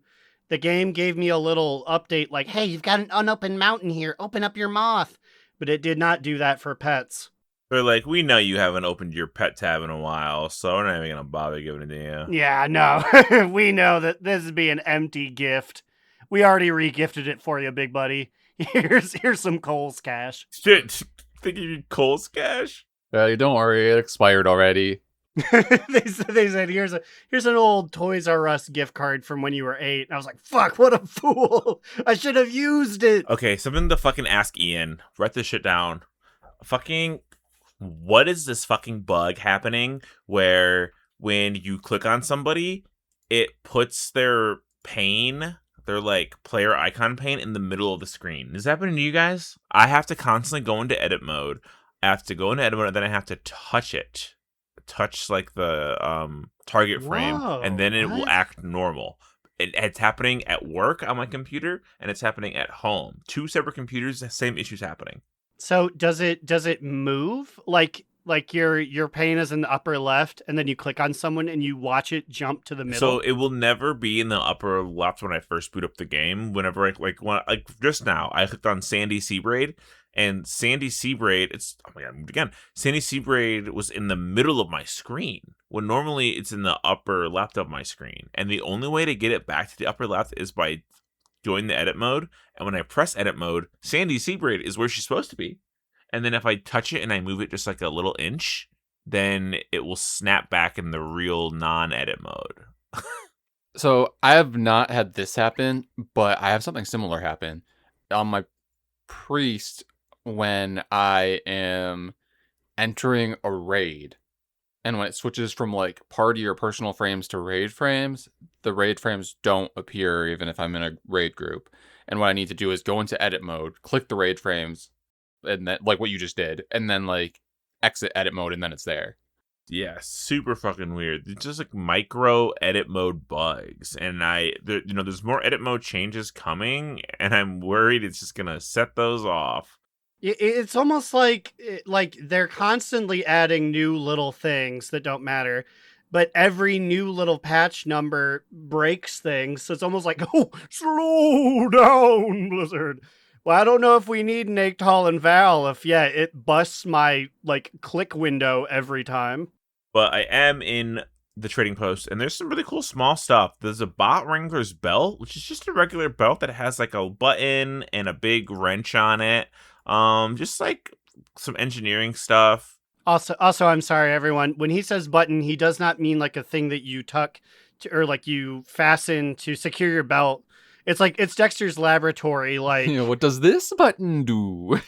The game gave me a little update like, hey, you've got an unopened mountain here. Open up your moth. But it did not do that for pets. They're like, we know you haven't opened your pet tab in a while, so we're not even going to bother giving it to you. Yeah, no. We know that this would be an empty gift. We already re-gifted it for you, big buddy. Here's some Cole's cash. Shit. Think you need Cole's cash? Don't worry, it expired already. they said here's an old Toys R Us gift card from when you were 8. And I was like, fuck, what a fool. I should have used it. Okay, something to fucking ask Ian. Write this shit down. Fucking, what is this fucking bug happening where when you click on somebody, it puts their like player icon pane in the middle of the screen? Is that happening to you guys? I have to constantly go into edit mode. And then I have to touch it. Touch like the target frame, Whoa, and then it will what? act normal. It's happening at work on my computer, and it's happening at home. 2 separate computers, the same issues happening. So does it move? Like Like your pane is in the upper left, and then you click on someone and you watch it jump to the middle. So it will never be in the upper left when I first boot up the game. Whenever like just now, I clicked on Sandy Seabraid, and Sandy Seabraid, oh my god, I moved again. Sandy Seabraid was in the middle of my screen, when normally it's in the upper left of my screen. And the only way to get it back to the upper left is by join the edit mode. And when I press edit mode, Sandy Seabraid is where she's supposed to be. And then if I touch it and I move it just like a little inch, then it will snap back in the real non-edit mode. So I have not had this happen, but I have something similar happen on my priest when I am entering a raid. And when it switches from like party or personal frames to raid frames, the raid frames don't appear even if I'm in a raid group. And what I need to do is go into edit mode, click the raid frames, and then like what you just did, and then like exit edit mode, and then it's there. Yeah, super fucking weird. It's just like micro edit mode bugs, and there's more edit mode changes coming, and I'm worried it's just gonna set those off. It's almost like they're constantly adding new little things that don't matter, but every new little patch number breaks things. So it's almost like, oh, slow down, Blizzard. Well, I don't know if we need Naktal and Val if, it busts my, click window every time. But I am in the trading post, and there's some really cool small stuff. There's a Bot Wrangler's belt, which is just a regular belt that has, a button and a big wrench on it. Just, some engineering stuff. Also, I'm sorry, everyone. When he says button, he does not mean, a thing that you tuck to, or, you fasten to secure your belt. It's Dexter's Laboratory, what does this button do?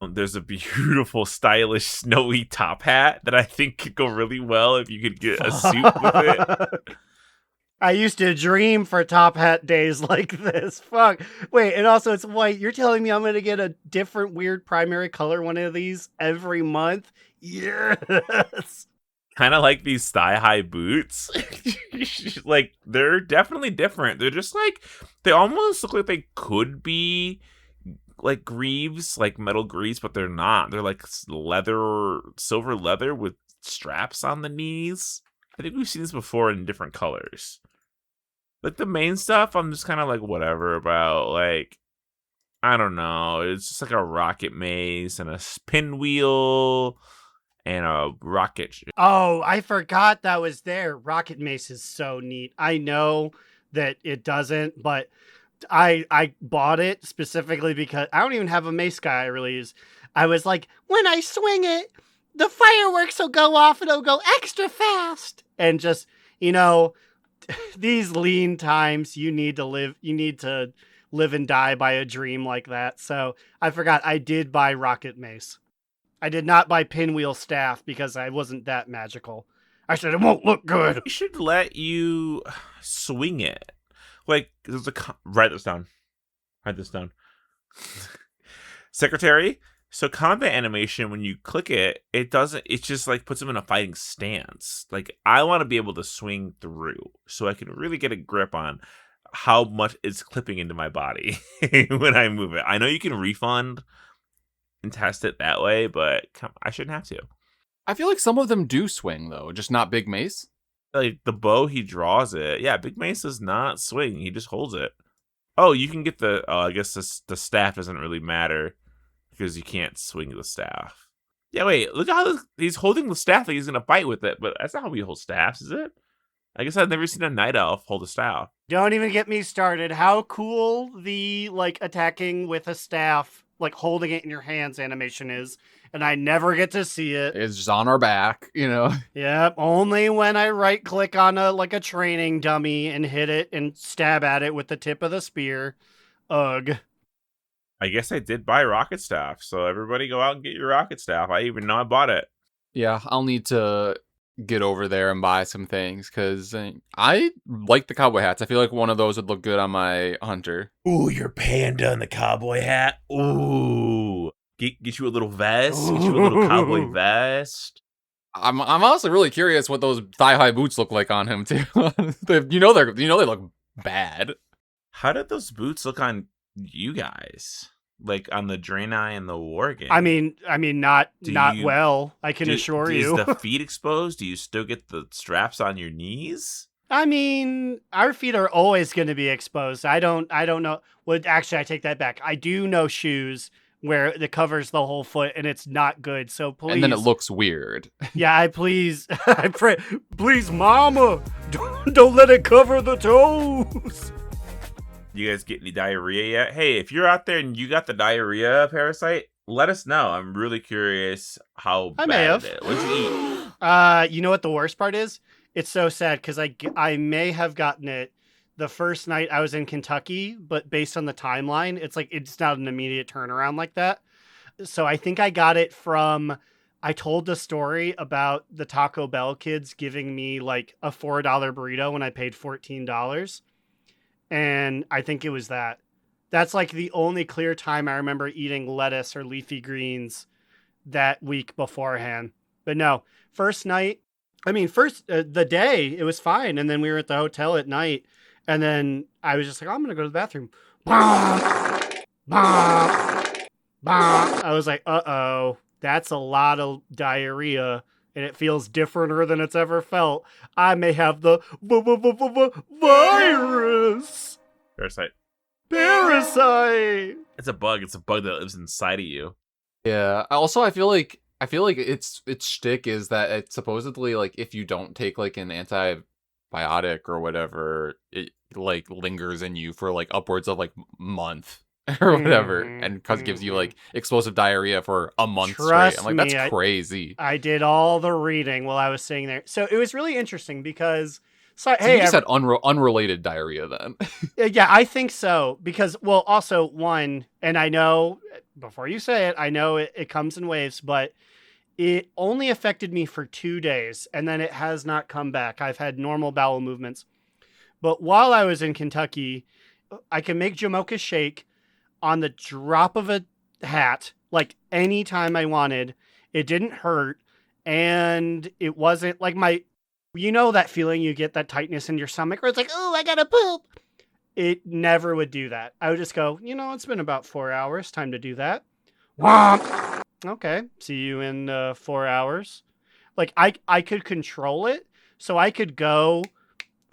There's a beautiful, stylish, snowy top hat that I think could go really well if you could get a suit with it. I used to dream for top hat days like this. Fuck. Wait, and also it's white. You're telling me I'm going to get a different weird primary color one of these every month? Yes! Kind of like these thigh-high boots. They're definitely different. They're just they almost look like they could be greaves, metal greaves, but they're not. They're silver leather with straps on the knees. I think we've seen this before in different colors. The main stuff, I'm just kind of whatever about. I don't know. It's just a rocket mace and a pinwheel and a rocket. Oh, I forgot that was there. Rocket mace is so neat. I know that it doesn't, but I bought it specifically because I don't even have a mace guy I really use. I was like, when I swing it, the fireworks will go off and it'll go extra fast. And just, these lean times, you need to live and die by a dream like that. So I forgot I did buy rocket mace. I did not buy pinwheel staff because I wasn't that magical. I said it won't look good. We should let you swing it. There's write this down. Secretary. So combat animation, when you click it, it just puts them in a fighting stance. I want to be able to swing through so I can really get a grip on how much it's clipping into my body when I move it. I know you can refund and test it that way, but I shouldn't have to. I feel like some of them do swing, though, just not Big Mace. The bow, he draws it. Yeah, Big Mace does not swing. He just holds it. Oh, you can get I guess the staff doesn't really matter because you can't swing the staff. Yeah, wait, look how he's holding the staff like he's going to fight with it, but that's not how we hold staffs, is it? I guess I've never seen a night elf hold a staff. Don't even get me started. How cool the, attacking with a staff, holding it in your hands animation is, and I never get to see it. It's just on our back, Yep, only when I right-click on a training dummy and hit it and stab at it with the tip of the spear. Ugh. I guess I did buy rocket staff, so everybody go out and get your rocket staff. I even know I bought it. Yeah, I'll need to get over there and buy some things, because I like the cowboy hats. I feel like one of those would look good on my hunter. Ooh, your panda and the cowboy hat. Ooh. Get you a little vest. Get you a little cowboy vest. I'm honestly really curious what those thigh-high boots look like on him, too. they look bad. How did those boots look on you guys? like on the Draenei and the Worgen. I mean, not you- well. I can assure you. Is the feet exposed? Do you still get the straps on your knees? I mean, our feet are always going to be exposed. I don't know. Well, actually, I take that back. I do know shoes where it covers the whole foot and it's not good. So please. And then it looks weird. Yeah, I pray, please, mama, don't let it cover the toes. You guys get any diarrhea yet? Hey, if you're out there and you got the diarrhea parasite, let us know. I'm really curious how I bad may have. it is. What'd you eat? You know what the worst part is? It's so sad because I may have gotten it the first night I was in Kentucky, but based on the timeline, it's not an immediate turnaround like that. So I think I got it from, I told the story about the Taco Bell kids giving me like a $4 burrito when I paid $14. And I think it was that. That's like the only clear time I remember eating lettuce or leafy greens that week beforehand. But no, first night, the day, it was fine. And then we were at the hotel at night. And then I was just like, I'm going to go to the bathroom. I was like, uh-oh, that's a lot of diarrhea. And it feels differenter than it's ever felt. I may have the virus. Parasite. It's a bug. It's a bug that lives inside of you. Yeah. Also, I feel like its shtick is that it's supposedly like if you don't take like an antibiotic or whatever, it like lingers in you for like upwards of like month or whatever, and gives you like explosive diarrhea for a month Trust straight. I'm like, me, that's crazy. I did all the reading while I was sitting there, so it was really interesting because. So you just had unrelated diarrhea then. Yeah, I think so. Because, well, also, one, and I know, before you say it, I know it comes in waves, but it only affected me for 2 days, and then it has not come back. I've had normal bowel movements. But while I was in Kentucky, I can make Jamocha shake on the drop of a hat, like anytime I wanted. It didn't hurt, and it wasn't like you know that feeling you get, that tightness in your stomach where it's like, oh, I gotta poop. It never would do that. I would just go, it's been about 4 hours. Time to do that. Womp. Okay. See you in 4 hours. Like I could control it. So I could go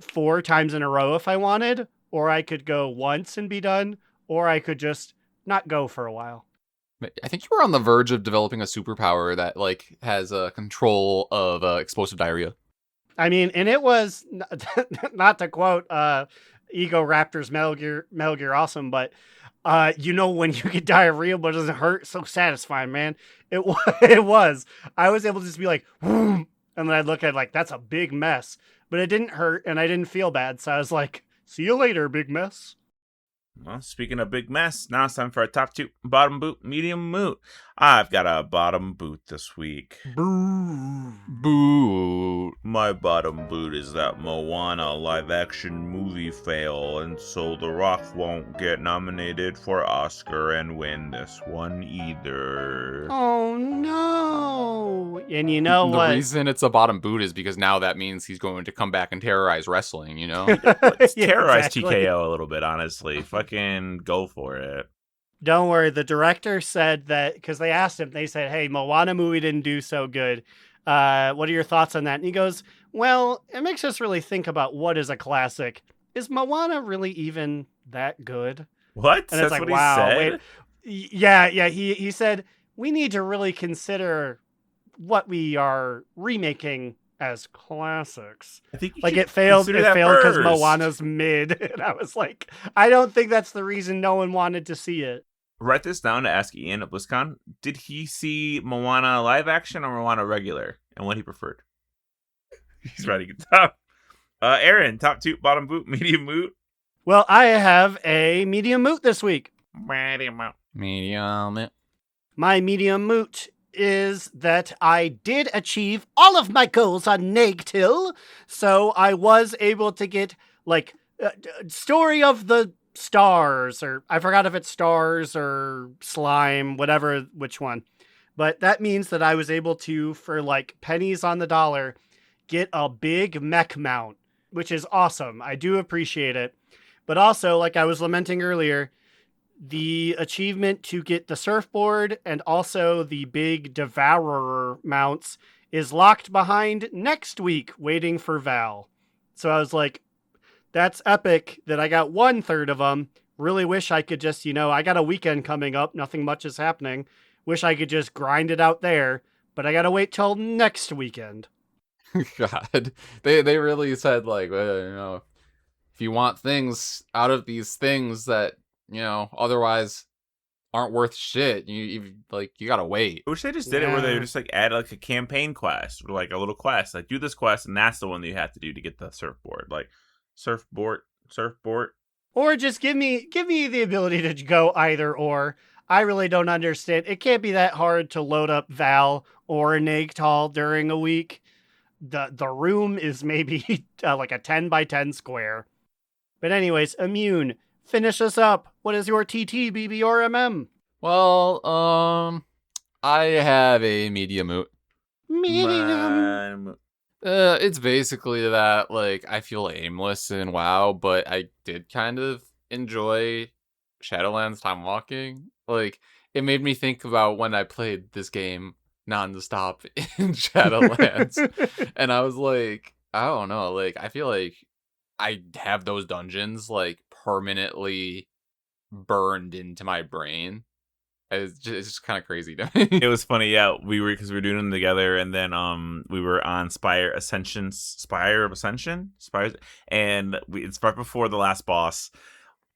4 times in a row if I wanted, or I could go once and be done, or I could just not go for a while. I think you were on the verge of developing a superpower that like has control of explosive diarrhea. I mean, and it was, not to quote Ego Raptors Metal Gear Awesome, but when you get diarrhea but it doesn't hurt, it's so satisfying, man. It was. I was able to just be like, whoom, and then I'd look at it like, that's a big mess. But it didn't hurt, and I didn't feel bad, so I was like, see you later, big mess. Well, speaking of big mess, now it's time for our top 2 bottom boot, medium moot. I've got a bottom boot this week. Boo. My bottom boot is that Moana live-action movie fail, and so The Rock won't get nominated for Oscar and win this one either. Oh, no. And you know The what? reason it's a bottom boot is because now that means he's going to come back and terrorize wrestling, you know? Let's Yeah, terrorize exactly. TKO a little bit, honestly. Fucking go for it. Don't worry. The director said that, because they asked him, they said, hey, Moana movie didn't do so good. What are your thoughts on that? And he goes, well, it makes us really think about what is a classic. Is Moana really even that good? What? And That's it's like, what wow, he said? wait. Yeah. He said, we need to really consider what we are remaking as classics. I think you Like should it failed consider that because first. Moana's mid. And I was like, I don't think that's the reason no one wanted to see it. Write this down to ask Ian at BlizzCon. Did he see Moana live action or Moana regular, and what he preferred? He's writing it down. Aaron, top 2 bottom boot, medium moot. Well, I have a medium moot this week. Medium moot. Medium. My medium moot is that I did achieve all of my goals on Nagtil, so I was able to get like Story of the Stars, or I forgot if it's Stars or Slime, whatever, which one. But that means that I was able to, for like pennies on the dollar, get a big mech mount, which is awesome. I do appreciate it. But also, like I was lamenting earlier, The achievement to get the surfboard and also the big devourer mounts is locked behind next week, waiting for Val. So I was like, that's epic that I got 1/3 of them. Really wish I could just, I got a weekend coming up. Nothing much is happening. Wish I could just grind it out there, but I got to wait till next weekend. God, they really said like, if you want things out of these things that, otherwise aren't worth shit, you gotta wait. I wish they just did it where they just like add like a campaign quest or like a little quest, like do this quest and that's the one that you have to do to get the surfboard, like surfboard. Or just give me the ability to go either or. I really don't understand. It can't be that hard to load up Val or Nagtal during a week. The room is maybe like a 10 by 10 square. But anyways, Immune, finish us up. What is your TT, BB, or MM? Well, I have a medium moot. Medium. It's basically that, like, I feel aimless in WoW, but I did kind of enjoy Shadowlands Time Walking. Like, it made me think about when I played this game nonstop in Shadowlands. And I was like, I don't know, like, I feel like I have those dungeons, like, permanently burned into my brain. It's just kind of crazy to me. It was funny, yeah. Because we were doing them together, and then we were on Spire of Ascension, and it's right before the last boss,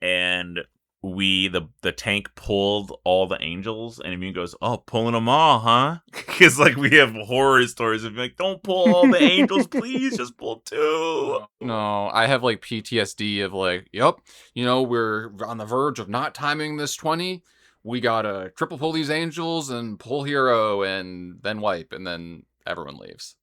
and the tank pulled all the angels, and Immune goes, "Oh, pulling them all, huh?" Because like we have horror stories of like, "Don't pull all the angels, please, just pull 2." No, I have like PTSD of like, yep, we're on the verge of not timing this 20. We gotta triple pull these angels and pull hero and then wipe, and then everyone leaves.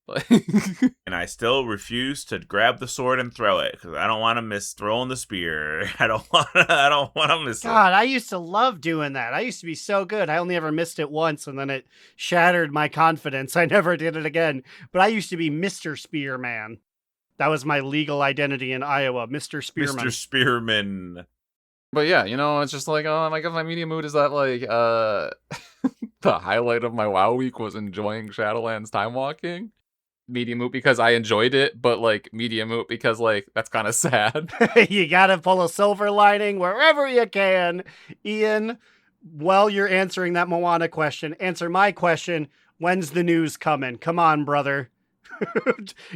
And I still refuse to grab the sword and throw it because I don't want to miss throwing the spear. I don't want to miss it. God, I used to love doing that. I used to be so good. I only ever missed it once, and then it shattered my confidence. I never did it again. But I used to be Mr. Spearman. That was my legal identity in Iowa, Mr. Spearman. Mr. Spearman. But yeah, it's just like, oh my god, my medium mood is that like the highlight of my WoW week was enjoying Shadowlands Time Walking. Medium mood because I enjoyed it, but like medium mood because like that's kind of sad. You gotta pull a silver lining wherever you can. Ian, while you're answering that Moana question, answer my question. When's the news coming? Come on, brother.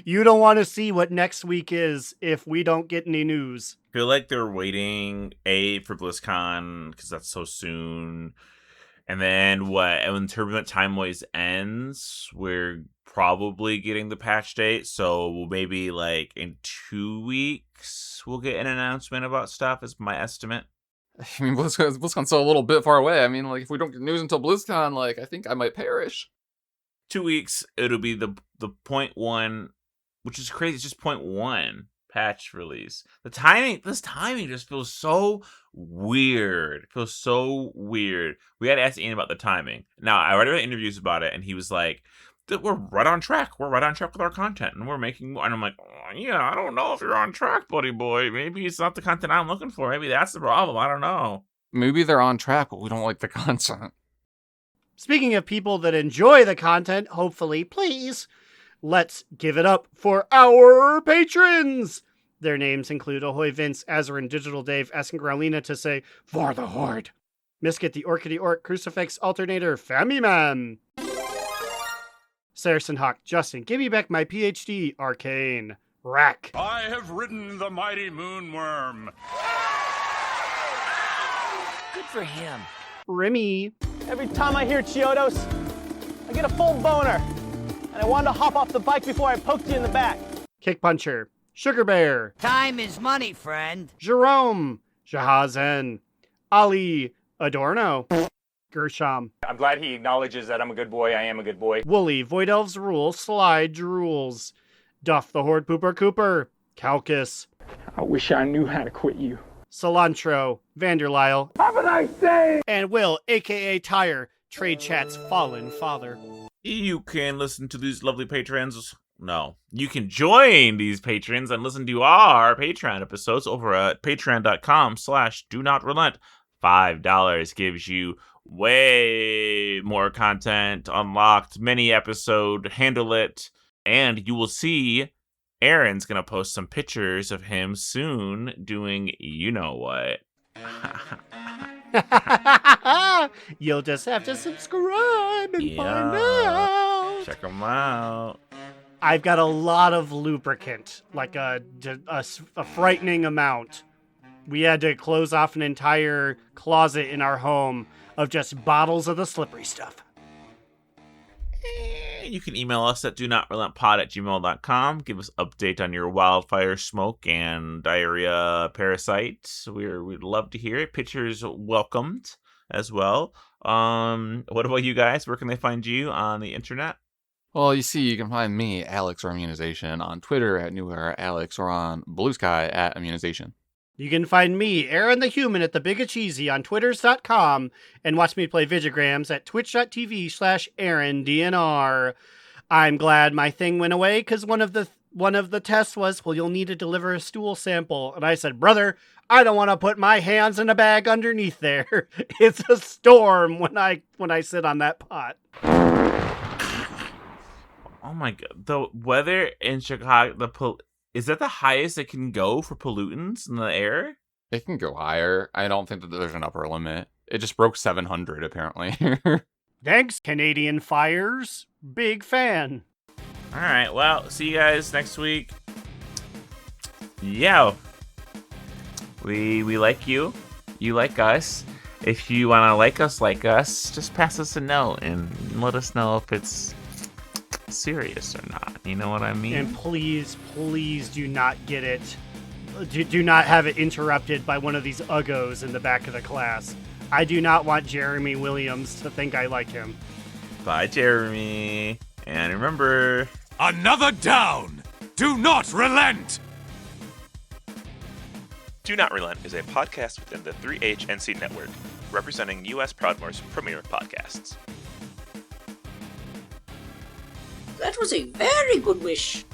You don't want to see what next week is if we don't get any news. I feel like they're waiting for BlizzCon because that's so soon. And then when Turbulent Timeways ends, we're probably getting the patch date. So maybe like in 2 weeks, we'll get an announcement about stuff is my estimate. I mean, BlizzCon's still a little bit far away. I mean, like, if we don't get news until BlizzCon, like, I think I might perish. 2 weeks, it'll be the 0.1, which is crazy. It's just 0.1 patch release. This timing just feels so weird. It feels so weird. We had to ask Ian about the timing. Now, I read interviews about it, and he was like, we're right on track. We're right on track with our content, and we're making more. And I'm like, oh, yeah, I don't know if you're on track, buddy boy. Maybe it's not the content I'm looking for. Maybe that's the problem. I don't know. Maybe they're on track, but we don't like the content. Speaking of people that enjoy the content, hopefully, please, let's give it up for our patrons. Their names include Ahoy Vince, Azarin, Digital Dave, asking Growlina to say, for the Horde. Misket, the Orchid Orc, Crucifix, Alternator, Famiman. Saracen Hawk, Justin, give me back my PhD, Arcane. Rack. I have ridden the mighty moonworm. Good for him. Remy. Every time I hear Chiodos, I get a full boner. And I wanted to hop off the bike before I poked you in the back. Kick Puncher. Sugar Bear. Time is money, friend. Jerome. Jahazen. Ali. Adorno. Gershom. I'm glad he acknowledges that I'm a good boy. I am a good boy. Wooly. Void Elves Rule. Slide Drools. Duff the Horde Pooper Cooper. Calcus. I wish I knew how to quit you. Cilantro. Vanderlyle. Have a nice day! And Will, a.k.a. Tire, Trade Chat's fallen father. You can listen to these lovely patrons. No. You can join these patrons and listen to our Patreon episodes over at patreon.com/do not relent. $5 gives you way more content unlocked, mini episode, handle it, and you will see Aaron's going to post some pictures of him soon doing you know what. You'll just have to subscribe and find out. Check them out. I've got a lot of lubricant, like a frightening amount. We had to close off an entire closet in our home of just bottles of the slippery stuff. You can email us at donotrelenttpod@gmail.com. Give us update on your wildfire smoke and diarrhea parasites. We'd love to hear it. Pictures welcomed as well. What about you guys? Where can they find you on the internet? Well, you see, you can find me, Alex or Immunization, on Twitter at NewEraAlex or on Blue Sky at Immunization. You can find me, Aaron the Human, at the Big Cheesy on twitters.com and watch me play Vigigrams at twitch.tv/AaronDNR. I'm glad my thing went away because one of the tests was, well, you'll need to deliver a stool sample. And I said, brother, I don't want to put my hands in a bag underneath there. It's a storm when I sit on that pot. Oh my god. The weather in Chicago, is that the highest it can go for pollutants in the air? It can go higher. I don't think that there's an upper limit. It just broke 700, apparently. Thanks, Canadian Fires. Big fan. All right. Well, see you guys next week. Yeah. We like you. You like us. If you want to like us, just pass us a note and let us know if it's serious or not. You know what I mean? And please do not get it. Do not have it interrupted by one of these uggos in the back of the class. I do not want Jeremy Williams to think I like him. Bye, Jeremy. And remember... Another down! Do not relent! Do Not Relent is a podcast within the 3HNC network, representing U.S. Proudmoore's premier podcasts. That was a very good wish.